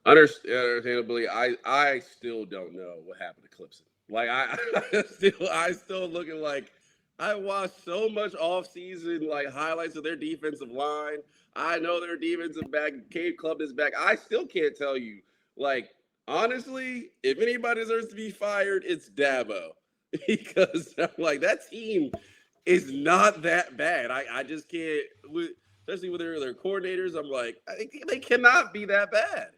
understandably, I still don't know what happened to Clemson. Like I still looking like I watched so much offseason like highlights of their defensive line. I know their defensive back, Cade Club is back. I still can't tell you. Like, honestly, if anybody deserves to be fired, it's Dabo. Because I'm like, that team is not that bad. I just can't, especially with their coordinators. I'm like, they cannot be that bad.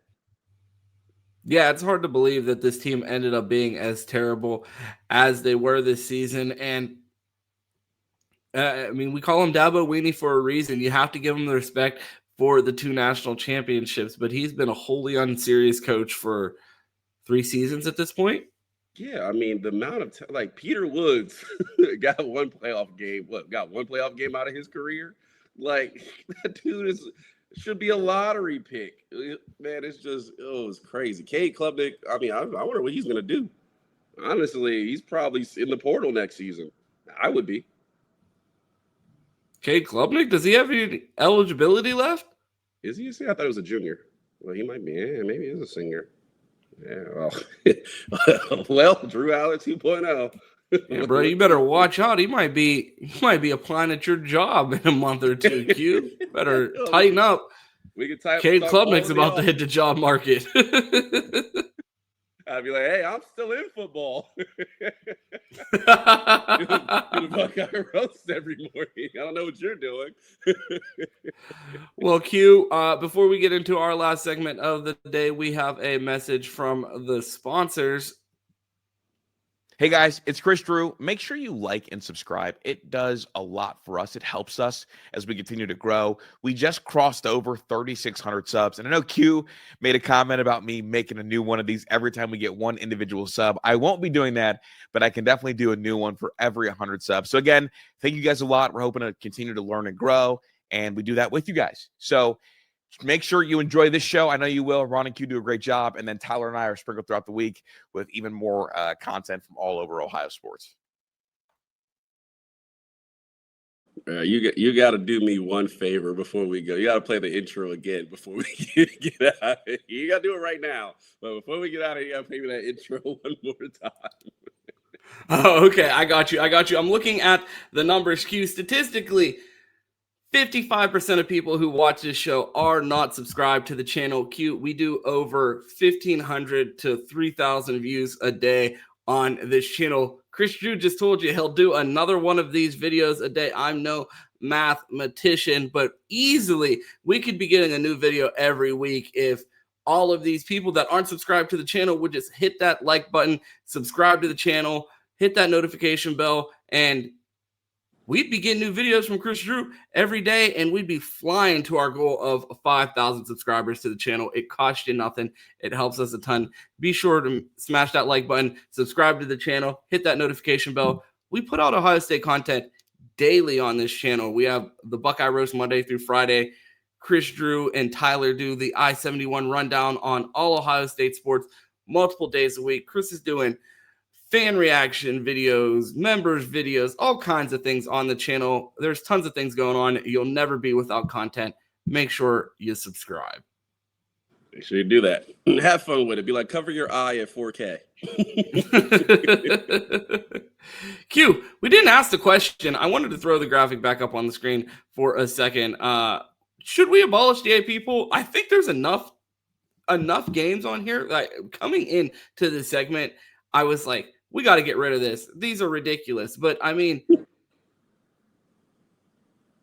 Yeah, it's hard to believe that this team ended up being as terrible as they were this season. And I mean, we call him Dabo Weenie for a reason. You have to give him the respect for the 2 national championships, but he's been a wholly unserious coach for 3 seasons at this point. Yeah, I mean, the amount of like Peter Woods got one playoff game. Got one playoff game out of his career? Like, that dude should be a lottery pick. Man, it's crazy. Cade Klubnik, I mean, I wonder what he's going to do. Honestly, he's probably in the portal next season. I would be. Cade Klubnik, does he have any eligibility left? Is he? I thought he was a junior. Well, he might be. Yeah, maybe he's a senior. Yeah, well, Drew Allen 2.0. Yeah, bro, you better watch out. He might be applying at your job in a month or 2. Q, better tighten up. We can type. Cade Klubnik's about to hit the job market. I'd be like, hey, I'm still in football. do the Buckeye Roast every morning. I don't know what you're doing. Well, Q, before we get into our last segment of the day, we have a message from the sponsors. Hey guys, it's Chris Drew. Make sure you like and subscribe. It does a lot for us. It helps us as we continue to grow. We just crossed over 3,600 subs. And I know Q made a comment about me making a new one of these every time we get one individual sub. I won't be doing that, but I can definitely do a new one for every 100 subs. So again, thank you guys a lot. We're hoping to continue to learn and grow, and we do that with you guys. So make sure you enjoy this show. I know you will. Ron and Q do a great job. And then Tyler and I are sprinkled throughout the week with even more content from all over Ohio sports. You got to do me one favor before we go. You got to play the intro again before we get out. You got to do it right now. But before we get out of here, you got to play me that intro one more time. Oh, okay. I got you. I'm looking at the numbers, Q. Statistically, 55% of people who watch this show are not subscribed to the channel. Q, we do over 1,500 to 3,000 views a day on this channel. Chris Drew just told you he'll do another one of these videos a day. I'm no mathematician, but easily we could be getting a new video every week if all of these people that aren't subscribed to the channel would just hit that like button, subscribe to the channel, hit that notification bell, and we'd be getting new videos from Chris Drew every day, and we'd be flying to our goal of 5,000 subscribers to the channel. It costs you nothing. It helps us a ton. Be sure to smash that like button, subscribe to the channel, hit that notification bell. We put out Ohio State content daily on this channel. We have the Buckeye Roast Monday through Friday. Chris Drew and Tyler do the I-71 rundown on all Ohio State sports multiple days a week. Chris is doing fan reaction videos, members videos, all kinds of things on the channel. There's tons of things going on. You'll never be without content. Make sure you subscribe. Make sure you do that. Have fun with it. Be like, cover your eye at 4K. Q, we didn't ask the question. I wanted to throw the graphic back up on the screen for a second. Should we abolish the AP pool? I think there's enough games on here. Like, coming into this segment, I was like, we got to get rid of this. These are ridiculous. But, I mean,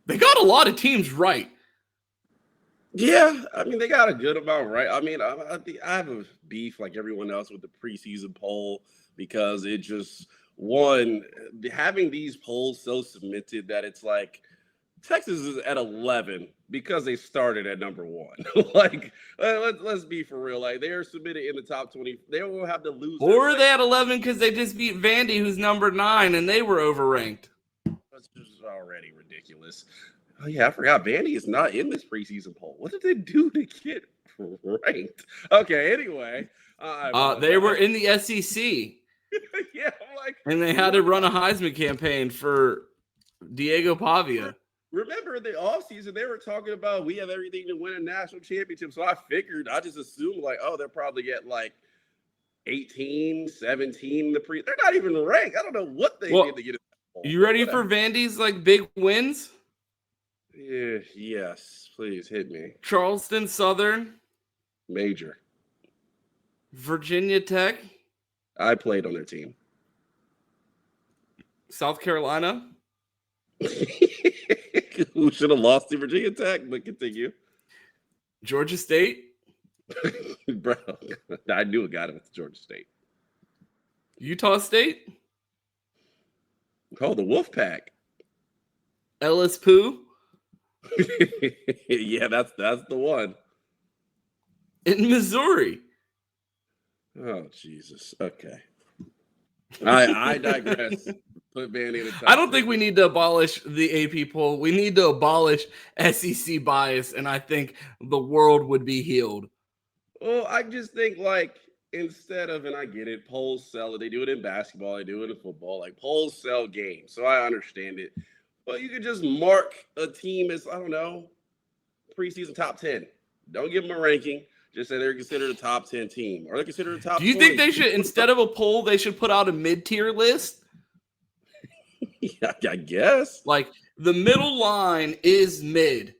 they got a lot of teams right. Yeah, I mean they got a good amount, right? I mean, I have a beef like everyone else with the preseason poll because it just one having these polls so cemented that it's like Texas is at 11 because they started at number 1. Like, let's be for real. Like, they are submitted in the top 20. They will have to lose. Or they had 11 because they just beat Vandy, who's number 9, and they were overranked. That's just already ridiculous. Oh, yeah, I forgot. Vandy is not in this preseason poll. What did they do to get ranked? Okay, anyway. They were in the SEC. Yeah, I'm like. And they had to run a Heisman campaign for Diego Pavia. Remember in the offseason, they were talking about we have everything to win a national championship. So I just assumed like, oh, they're probably at like 18, 17. They're not even ranked. I don't know what they did to get it. You ready for Vandy's like big wins? Yeah, yes, please hit me. Charleston Southern. Major. Virginia Tech. I played on their team. South Carolina. Who should have lost to Virginia Tech, but continue. Georgia State. Bro, I knew it got it with Georgia State. Utah State. Oh, the Wolfpack. Ellis Pooh. Yeah, that's the one. In Missouri. Oh, Jesus. Okay. I digress. Put Vandy in the top. I don't think we need to abolish the AP poll. We need to abolish SEC bias, and I think the world would be healed. Well, I just think like instead of, and I get it, polls sell it. They do it in basketball. They do it in football. Like polls sell games, so I understand it. But you could just mark a team as, I don't know, preseason top 10. Don't give them a ranking. Just say they're considered a top 10 team, or they're considered a top 20. Do you think they should, instead of a poll, they should put out a mid-tier list? Yeah, I guess. Like the middle line is mid,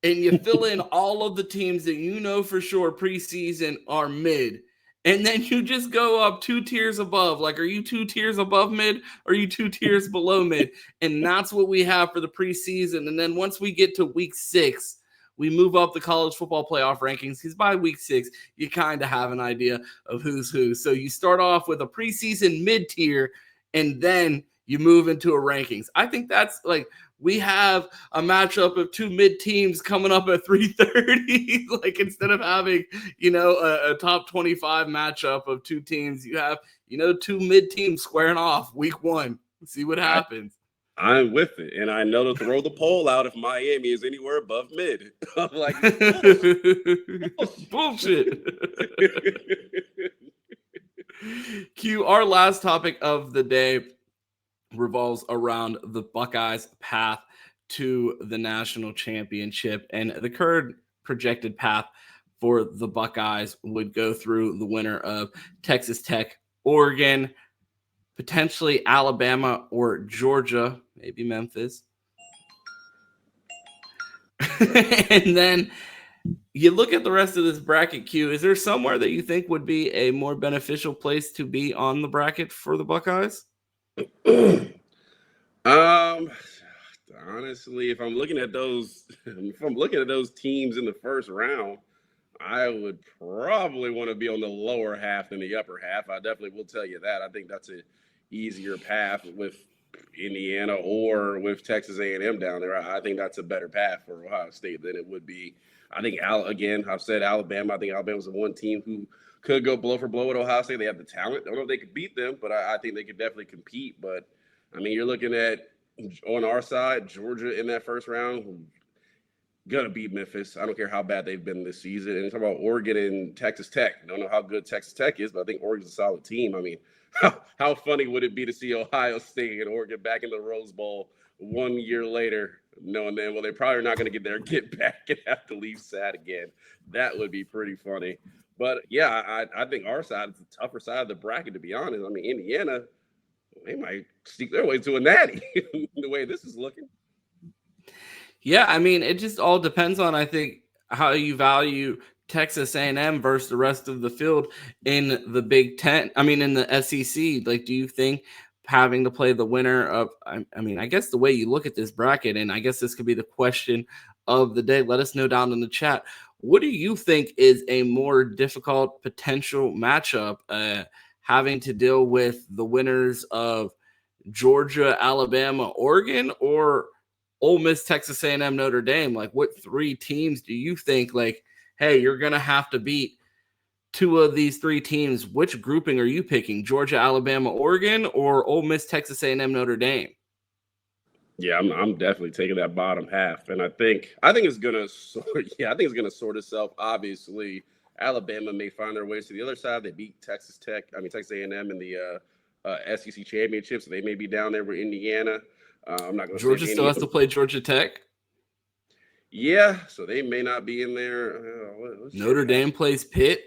and you fill in all of the teams that you know for sure preseason are mid. And then you just go up 2 tiers above. Like, are you 2 tiers above mid? Or are you 2 tiers below mid? And that's what we have for the preseason. And then once we get to week 6, we move up the college football playoff rankings, because by week 6, you kind of have an idea of who's who. So you start off with a preseason mid-tier, and then you move into a rankings. I think that's like, we have a matchup of 2 mid teams coming up at 3:30. Like, instead of having, a top 25 matchup of 2 teams, you have, 2 mid teams squaring off week 1. See what happens. I'm with it. And I know to throw the poll out if Miami is anywhere above mid. I'm like, bullshit. Q, our last topic of the day revolves around the Buckeyes' path to the national championship, and the current projected path for the Buckeyes would go through the winner of Texas Tech, Oregon, potentially Alabama or Georgia, maybe Memphis. And then you look at the rest of this bracket, Q. Is there somewhere that you think would be a more beneficial place to be on the bracket for the Buckeyes? Honestly, if I'm looking at those teams in the first round, I would probably want to be on the lower half than the upper half. I definitely will tell you that. I think that's an easier path with Indiana or with Texas A&M down there. I think that's a better path for Ohio State than it would be. I think, again, I've said Alabama. I think Alabama's the one team who could go blow for blow with Ohio State. They have the talent. I don't know if they could beat them, but I think they could definitely compete. But, I mean, you're looking at, on our side, Georgia in that first round, going to beat Memphis. I don't care how bad they've been this season. And talk about Oregon and Texas Tech. I don't know how good Texas Tech is, but I think Oregon's a solid team. I mean, how funny would it be to see Ohio State and Oregon back in the Rose Bowl 1 year later, knowing then, well, they're probably not going to get back and have to leave sad again. That would be pretty funny. But, yeah, I think our side is the tougher side of the bracket, to be honest. I mean, Indiana, they might sneak their way to a natty the way this is looking. Yeah, I mean, it just all depends on, I think, how you value Texas A&M versus the rest of the field in the Big Ten. I mean, in the SEC. Like, do you think having to play the winner of, I mean, I guess the way you look at this bracket, and I guess this could be the question of the day. Let us know down in the chat. What do you think is a more difficult potential matchup, having to deal with the winners of Georgia, Alabama, Oregon, or Ole Miss, Texas A&M, Notre Dame? Like, what three teams do you think, like, hey, you're going to have to beat two of these three teams? Which grouping are you picking? Georgia, Alabama, Oregon, or Ole Miss, Texas A&M, Notre Dame? Yeah, I'm definitely taking that bottom half, and I think it's gonna sort itself. Obviously, Alabama may find their ways to the other side. They beat Texas A&M in the SEC championship, so they may be down there with Indiana. I'm not going to. Georgia still has to play Georgia Tech. Yeah, so they may not be in there. Notre Dame plays Pitt.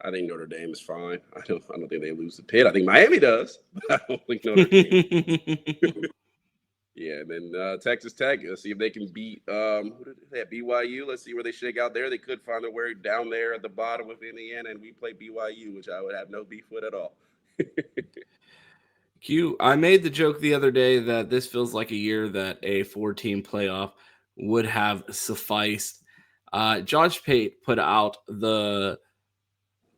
I think Notre Dame is fine. I don't think they lose to Pitt. I think Miami does, but I don't think Notre Dame. Yeah, and then Texas Tech. Let's see if they can beat BYU. Let's see where they shake out there. They could find their way down there at the bottom with Indiana, and we play BYU, which I would have no beef with at all. Q, I made the joke the other day that this feels like a year that a 4-team playoff would have sufficed. Josh Pate put out the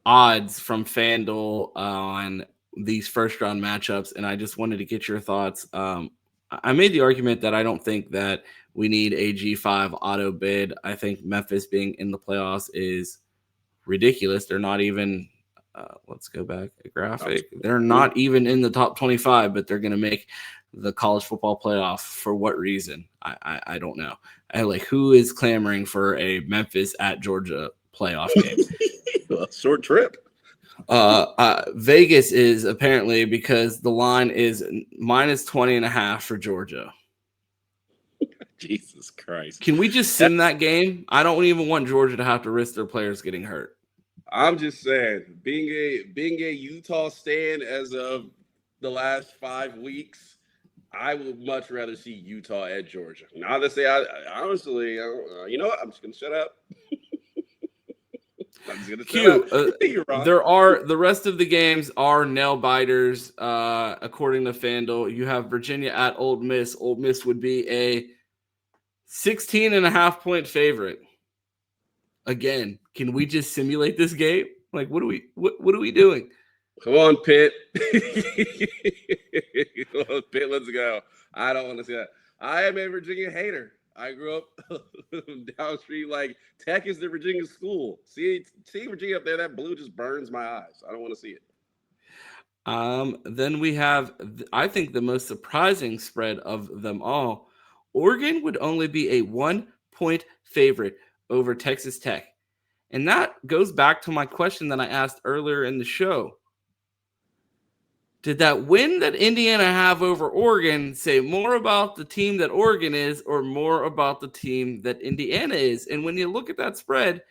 odds from FanDuel on these first-round matchups, and I just wanted to get your thoughts. I made the argument that I don't think that we need a G5 auto bid. I think Memphis being in the playoffs is ridiculous. They're not even let's go back a graphic. They're not even in the top 25, but they're going to make the college football playoff. For what reason? I don't know. Who is clamoring for a Memphis at Georgia playoff game? Short trip. Vegas is apparently, because the line is -20.5 for Georgia. Jesus Christ. Can we just sim that game? I don't even want Georgia to have to risk their players getting hurt. I'm just saying, being a Utah stan as of the last 5 weeks, I would much rather see Utah at Georgia. Now to say, honestly, you know what? I'm just gonna shut up. There are the rest of the games are nail biters, according to FanDuel. You have Virginia at Ole Miss. Ole Miss would be a 16.5-point favorite. Again, can we just simulate this game? Like, what are we doing? Come on, Pitt. Come on, Pitt, let's go. I don't want to see that. I am a Virginia hater. I grew up down the street. Like, Tech is the Virginia school. See Virginia up there, that blue just burns my eyes. I don't want to see it. Then we have, I think, the most surprising spread of them all. Oregon would only be a 1-point favorite over Texas Tech. And that goes back to my question that I asked earlier in the show. Did that win that Indiana have over Oregon say more about the team that Oregon is or more about the team that Indiana is? And when you look at that spread,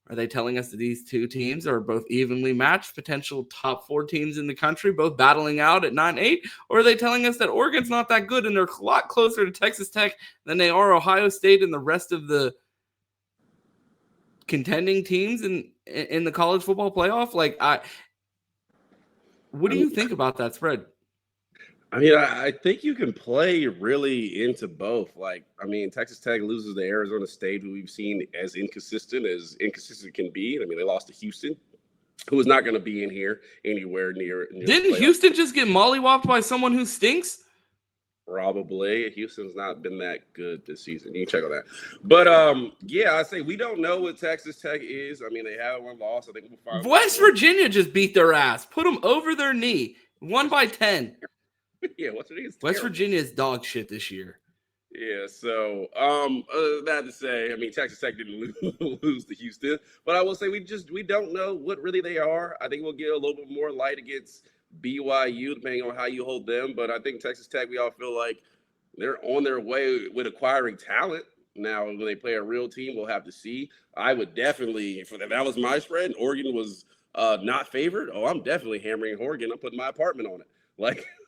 are they telling us that these two teams are both evenly matched, potential top 4 teams in the country, both battling out at 9-8? Or are they telling us that Oregon's not that good and they're a lot closer to Texas Tech than they are Ohio State and the rest of the contending teams in the college football playoff? What do you think about that spread? I mean, I think you can play really into both. Texas Tech loses to Arizona State, who we've seen as inconsistent can be. I mean, they lost to Houston, who is not going to be in here anywhere near Didn't Houston just get mollywopped by someone who stinks? Probably. Houston's not been that good this season. You can check on that. But, I say we don't know what Texas Tech is. I mean, they have one loss. I think we'll find West Virginia just beat their ass. Put them over their knee. 1 by 10. Yeah, West Virginia is dog shit this year. Yeah, so that to say, I mean, Texas Tech didn't lose to Houston, but I will say we don't know what really they are. I think we'll get a little bit more light against BYU, depending on how you hold them. But I think Texas Tech, we all feel like they're on their way with acquiring talent. Now, when they play a real team, we'll have to see. I would definitely, if that was my spread, and Oregon was not favored, I'm definitely hammering Oregon. I'm putting my apartment on it.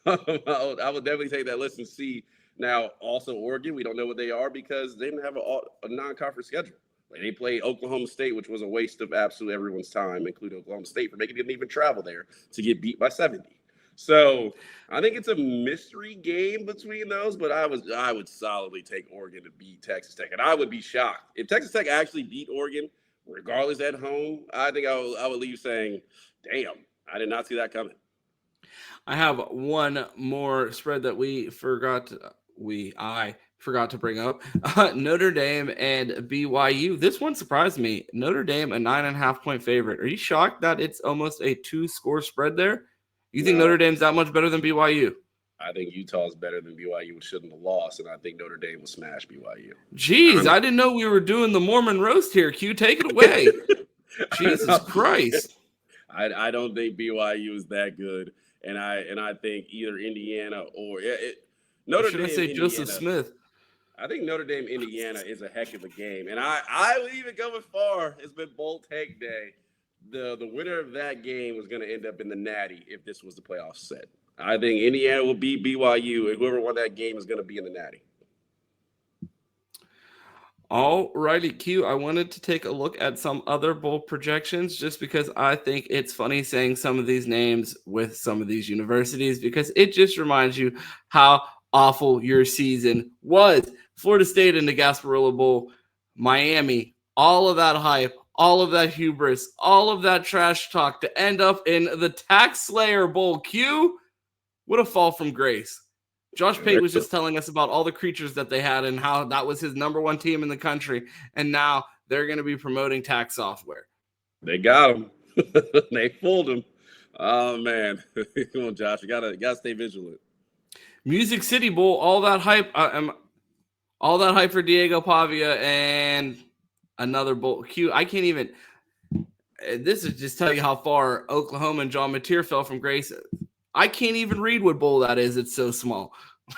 I would definitely take that list and see. Now, also Oregon, we don't know what they are because they didn't have a non-conference schedule. They played Oklahoma State, which was a waste of absolutely everyone's time, including Oklahoma State, for making them even travel there to get beat by 70. So I think it's a mystery game between those, but I would solidly take Oregon to beat Texas Tech, and I would be shocked if Texas Tech actually beat Oregon, regardless at home. I think I would leave saying, "Damn, I did not see that coming." I have one more spread that I forgot to bring up. Notre Dame and BYU. This one surprised me. Notre Dame, a 9.5-point favorite. Are you shocked that it's almost a 2-score spread there? You think Notre Dame's that much better than BYU? I think Utah's better than BYU, which shouldn't have lost, and I think Notre Dame will smash BYU. Jeez, I didn't know we were doing the Mormon roast here. Q, take it away. Jesus Christ. I don't think BYU is that good, and I think either Indiana or Notre Dame. Should I say Indiana, Joseph Smith? I think Notre Dame Indiana is a heck of a game, and I would even go as far. It's been bold take day. The winner of that game was going to end up in the Natty if this was the playoff set. I think Indiana will beat BYU, and whoever won that game is going to be in the Natty. All righty, Q. I wanted to take a look at some other bowl projections just because I think it's funny saying some of these names with some of these universities because it just reminds you how awful your season was. Florida State in the Gasparilla Bowl, Miami, all of that hype, all of that hubris, all of that trash talk to end up in the Tax Slayer Bowl. Q, what a fall from grace. Josh Pate was just telling us about all the creatures that they had and how that was his number one team in the country. And now they're going to be promoting tax software. They got him. They fooled him. Oh, man. Come on, Josh. You gotta stay vigilant. Music City Bowl, all that hype for Diego Pavia and another bowl. Q, I can't even – this is just tell you how far Oklahoma and John Mateer fell from grace. I can't even read what bowl that is. It's so small.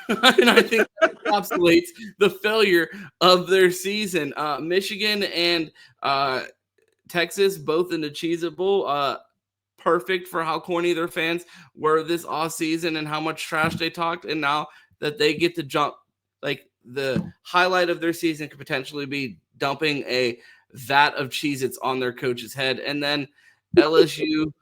And I think that encapsulates the failure of their season. Michigan and Texas both in the Cheez-It Bowl. Perfect for how corny their fans were this offseason and how much trash they talked. And now that they get to jump, like the highlight of their season could potentially be dumping a vat of Cheez-Its on their coach's head. And then LSU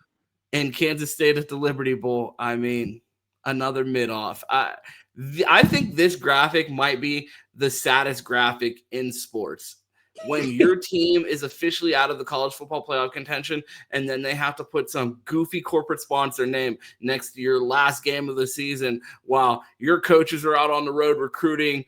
and Kansas State at the Liberty Bowl. I mean, another mid-off. I think this graphic might be the saddest graphic in sports. When your team is officially out of the college football playoff contention, and then they have to put some goofy corporate sponsor name next to your last game of the season while your coaches are out on the road recruiting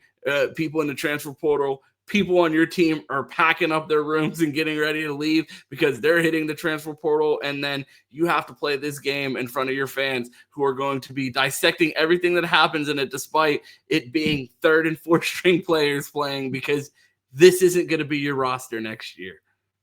people in the transfer portal. People on your team are packing up their rooms and getting ready to leave because they're hitting the transfer portal. And then you have to play this game in front of your fans who are going to be dissecting everything that happens in it, despite it being third and fourth string players playing, because this isn't going to be your roster next year.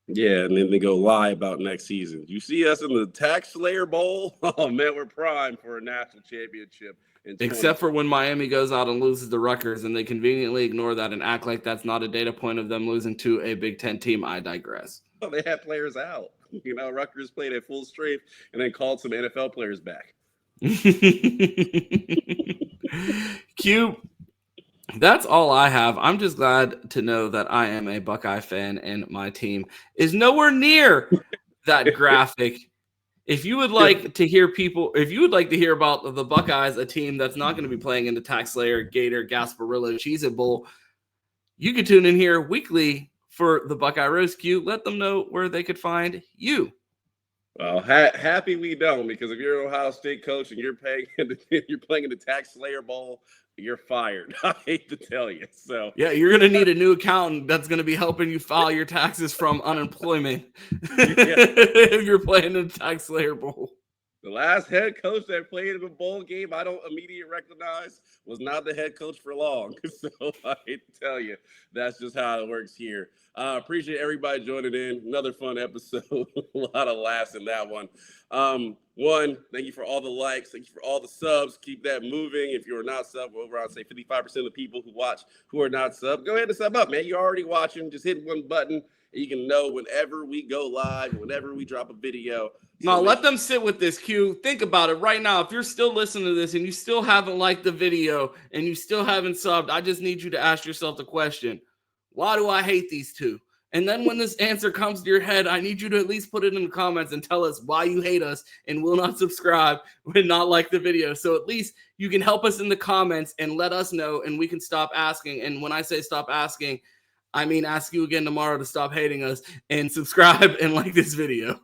Yeah, and then they go lie about next season. You see us in the Tax Slayer Bowl? Oh, man, we're primed for a national championship. Except for when Miami goes out and loses to Rutgers, and they conveniently ignore that and act like that's not a data point of them losing to a Big Ten team. I digress. Well, they had players out. You know, Rutgers played at full strength and then called some NFL players back. Q, that's all I have. I'm just glad to know that I am a Buckeye fan and my team is nowhere near that graphic. If you would like to hear about the Buckeyes, a team that's not going to be playing in the Tax Slayer, Gator, Gasparilla, Cheez-It Bowl, you can tune in here weekly for the Buckeye Roast. Q, let them know where they could find you. Well, happy we don't, because if you're an Ohio State coach and you're playing in the Tax Slayer Bowl, you're fired. I hate to tell you. So yeah, you're gonna need a new accountant that's gonna be helping you file your taxes from unemployment if you're playing in the Tax Slayer Bowl. The last head coach that played in a bowl game I don't immediately recognize was not the head coach for long. So I hate to tell you, that's just how it works here. I appreciate everybody joining in. Another fun episode. A lot of laughs in that one. One, thank you for all the likes. Thank you for all the subs. Keep that moving. If you're not sub, over I'd say 55% of the people who watch who are not sub, go ahead and sub up, man. You're already watching. Just hit one button and you can know whenever we go live, whenever we drop a video. No, let them sit with this, Q. Think about it right now. If you're still listening to this and you still haven't liked the video and you still haven't subbed, I just need you to ask yourself the question, why do I hate these two? And then when this answer comes to your head, I need you to at least put it in the comments and tell us why you hate us and will not subscribe and not like the video. So at least you can help us in the comments and let us know, and we can stop asking. And when I say stop asking, I mean ask you again tomorrow to stop hating us and subscribe and like this video.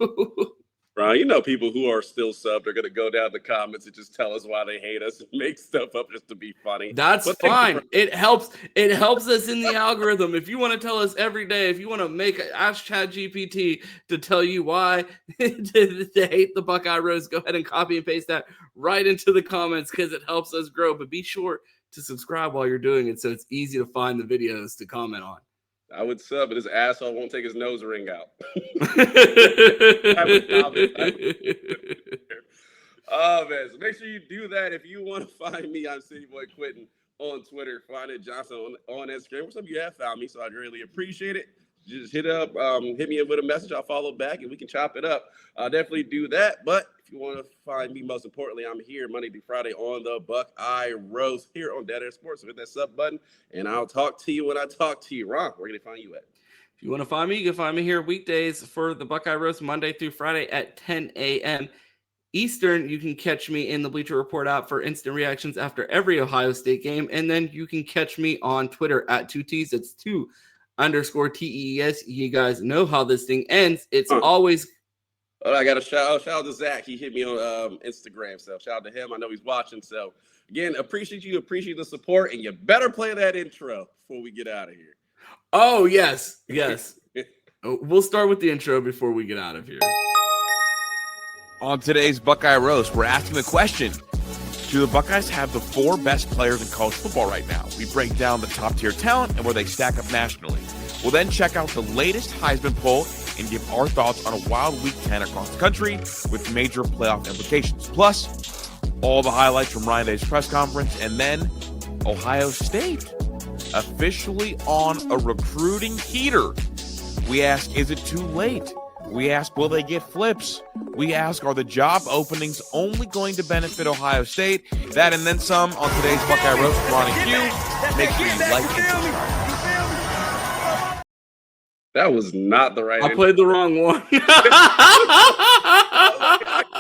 Brian, you know people who are still subbed are going to go down the comments and just tell us why they hate us and make stuff up just to be funny. That's fine. It helps us in the algorithm. If you want to tell us every day, if you want to ask ChatGPT to tell you why to hate the Buckeye Roast, go ahead and copy and paste that right into the comments because it helps us grow. But be sure to subscribe while you're doing it so it's easy to find the videos to comment on. I would sub, but his asshole won't take his nose ring out. Oh, man. So make sure you do that. If you want to find me, I'm City Boy Quentin on Twitter. Find it Johnson on Instagram. Some of you have found me, so I'd really appreciate it. Just hit me in with a message. I'll follow back, and we can chop it up. I'll definitely do that. But if you want to find me, most importantly, I'm here Monday through Friday on the Buckeye Roast here on Dead Air Sports. So hit that sub button, and I'll talk to you when I talk to you. Ron, where can they find you at? If you want to find me, you can find me here weekdays for the Buckeye Roast Monday through Friday at 10 a.m. Eastern. You can catch me in the Bleacher Report app for instant reactions after every Ohio State game. And then you can catch me on Twitter at 2Ts. It's 2_TES. You guys know how this thing ends. It's always. Oh, I got a shout out to Zach. He hit me on Instagram. So shout out to him. I know he's watching. So again, appreciate you. Appreciate the support. And you better play that intro before we get out of here. Oh, yes. Yes. We'll start with the intro before we get out of here. On today's Buckeye Roast, we're asking the question, do the Buckeyes have the 4 best players in college football right now? We break down the top-tier talent and where they stack up nationally. We'll then check out the latest Heisman poll and give our thoughts on a wild Week 10 across the country with major playoff implications. Plus, all the highlights from Ryan Day's press conference, and then Ohio State officially on a recruiting heater. We ask, is it too late? We ask, will they get flips? We ask, are the job openings only going to benefit Ohio State? That and then some on today's Buckeye Roast with Ron and Q. Make sure you like and subscribe. That was not the right I played the wrong one. I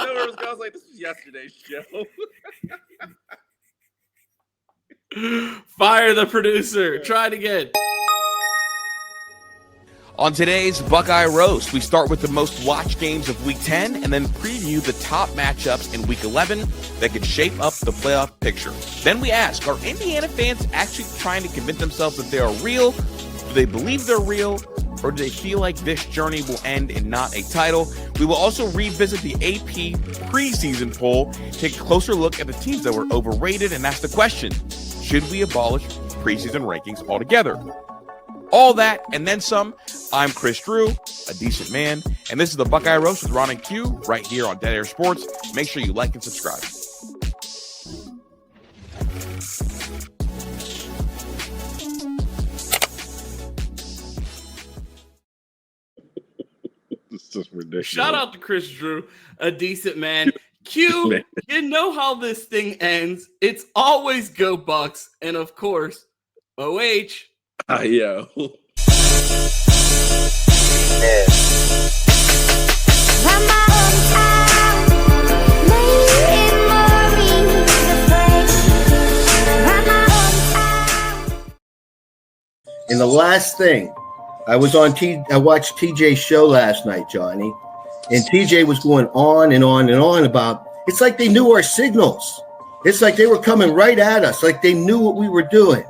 was like, this was yesterday's show. Fire the producer. Try it again. On today's Buckeye Roast, we start with the most watched games of Week 10 and then preview the top matchups in Week 11 that could shape up the playoff picture. Then we ask, are Indiana fans actually trying to convince themselves that they are real? Do they believe they're real? Or do they feel like this journey will end in not a title? We will also revisit the AP preseason poll, take a closer look at the teams that were overrated, and ask the question, should we abolish preseason rankings altogether? All that and then some. I'm Chris Drew, a decent man, and this is the Buckeye Roast with Ron and Q right here on Dead Air Sports. Make sure you like and subscribe. This is ridiculous. Shout out to Chris Drew, a decent man. Q, you know how this thing ends. It's always go Bucks, and of course, OH. Yo. And the last thing, I watched TJ's show last night, Johnny, and TJ was going on and on and on about, it's like they knew our signals. It's like they were coming right at us, like they knew what we were doing.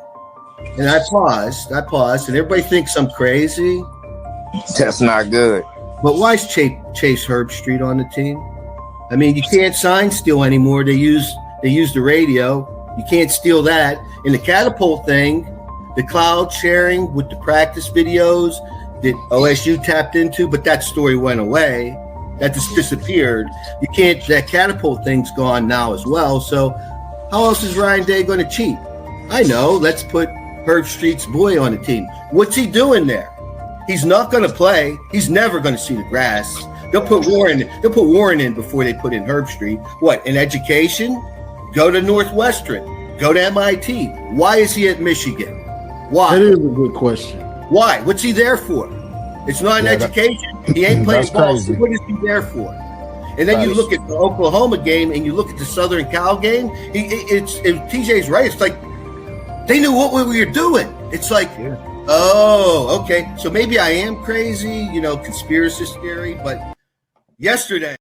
And I paused, and everybody thinks I'm crazy. That's not good. But why is Chase Herbstreit on the team? I mean, you can't sign steal anymore. They use the radio. You can't steal that. And the Catapult thing, the cloud sharing with the practice videos that OSU tapped into, but that story went away. That just disappeared. You can't. That Catapult thing's gone now as well. So how else is Ryan Day going to cheat? I know. Let's put Herbstreit's boy on the team. What's he doing there? He's not going to play. He's never going to see the grass. They'll put Warren in before they put in Herbstreit. What, in education? Go to Northwestern. Go to MIT. Why is he at Michigan? Why? That is a good question. Why? What's he there for? It's not an education. He ain't playing ball. So what is he there for? And then you look at the Oklahoma game and you look at the Southern Cal game. TJ's right. It's like they knew what we were doing. It's like, oh, okay. So maybe I am crazy, conspiracy theory. But yesterday.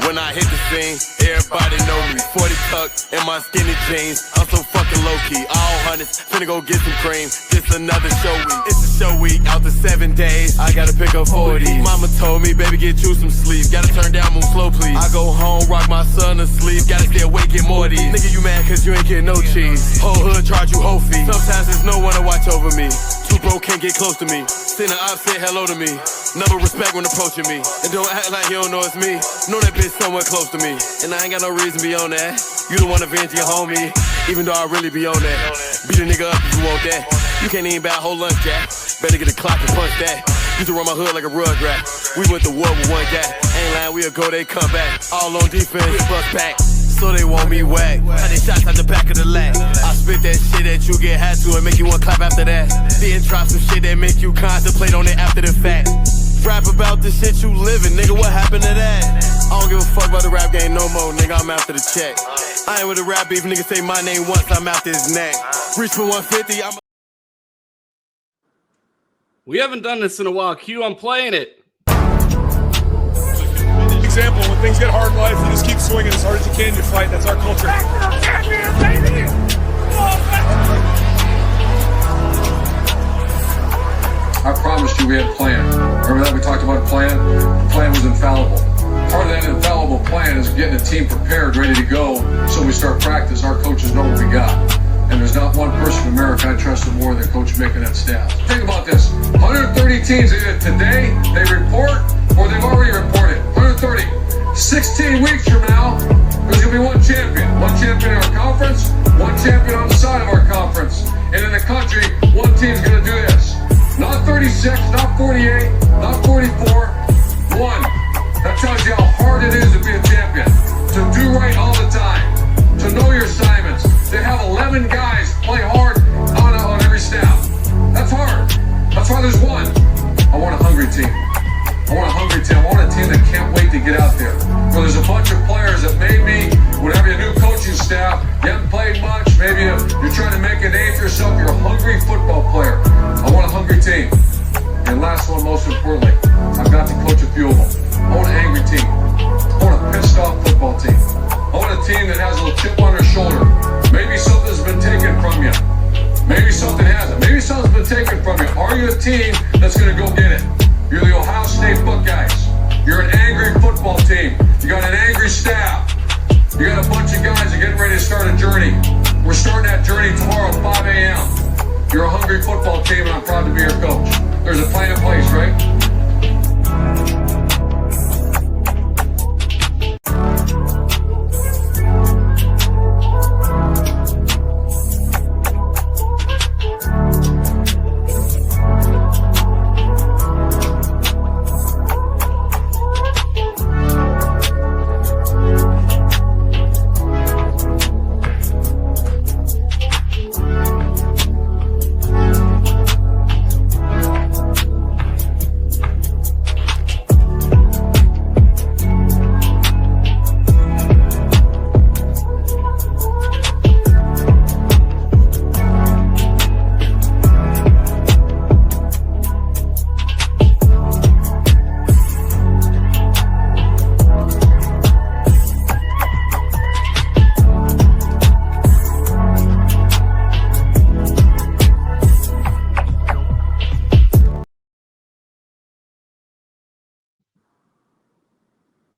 When I hit the scene, everybody know me. 40 tuck in my skinny jeans. I'm so fucking low key. All hundreds, finna go get some cream. This another show week. It's a show week. Out the 7 days, I gotta pick up 40. Mama told me, baby, get you some sleep. Gotta turn down, move slow, please. I go home, rock my son to sleep. Gotta stay awake, get more of these. Nigga, you mad cause you ain't getting no cheese. Whole hood charge you whole fee. Sometimes there's no one to watch over me. Too broke, can't get close to me. Send an op, say hello to me. Number respect when approaching me. And don't act like you don't know it's me. Know that bitch somewhere close to me. And I ain't got no reason to be on that. You the one to avenge your homie. Even though I really be on that. Beat a nigga up if you want that. You can't even buy a whole lunch, Jack. Better get a clock and punch that. Used to run my hood like a rug rat. We went to war with one guy. Ain't lying, we'll go, they come back. All on defense, bust back. So they want me whack. How they shots out the back of the lag. I spit that shit that you get high to and make you want clap after that. Then drop some shit that make you contemplate on it after the fact. Rap about the shit you living, nigga, what happened to that? I don't give a fuck about the rap game no more, nigga, I'm after the check. I ain't with the rap beef, nigga say my name once, I'm after his neck. Reach for 150, I'm... We haven't done this in a while. Q, I'm playing it. Example, when things get hard in life, you just keep swinging as hard as you can, you fight, that's our culture. I promised you we had a plan. Remember that we talked about a plan? The plan was infallible. Part of that infallible plan is getting a team prepared, ready to go, so we start practice. Our coaches know what we got. And there's not one person in America I trusted more than Coach Mick and that staff. Think about this. 130 teams either today, they report, or they've already reported. 130. 16 weeks from now, there's going to be one champion. One champion in our conference, one champion on the side of our conference. And in the country, one team's going to do this. Not 36, not 48, not 44, one. That tells you how hard it is to be a champion. To do right all the time. To know your assignments. They have 11 guys play hard on every staff. That's hard. That's why there's one. I want a hungry team. I want a hungry team. I want a team that can't wait to get out there. Where there's a bunch of players that maybe, whenever you're a new coaching staff, you haven't played much, maybe you're trying to make a name for yourself, you're a hungry football player. I want a hungry team. And last one, most importantly, I've got to coach a few of them. I want an angry team. I want a pissed off football team. I want a team that has a little chip on their shoulder. Maybe something's been taken from you. Maybe something hasn't. Maybe something's been taken from you. Are you a team that's going to go get it? You're the Ohio State Buckeyes. You're an angry football team. You got an angry staff. You got a bunch of guys that are getting ready to start a journey. We're starting that journey tomorrow at 5 a.m. You're a hungry football team, and I'm proud to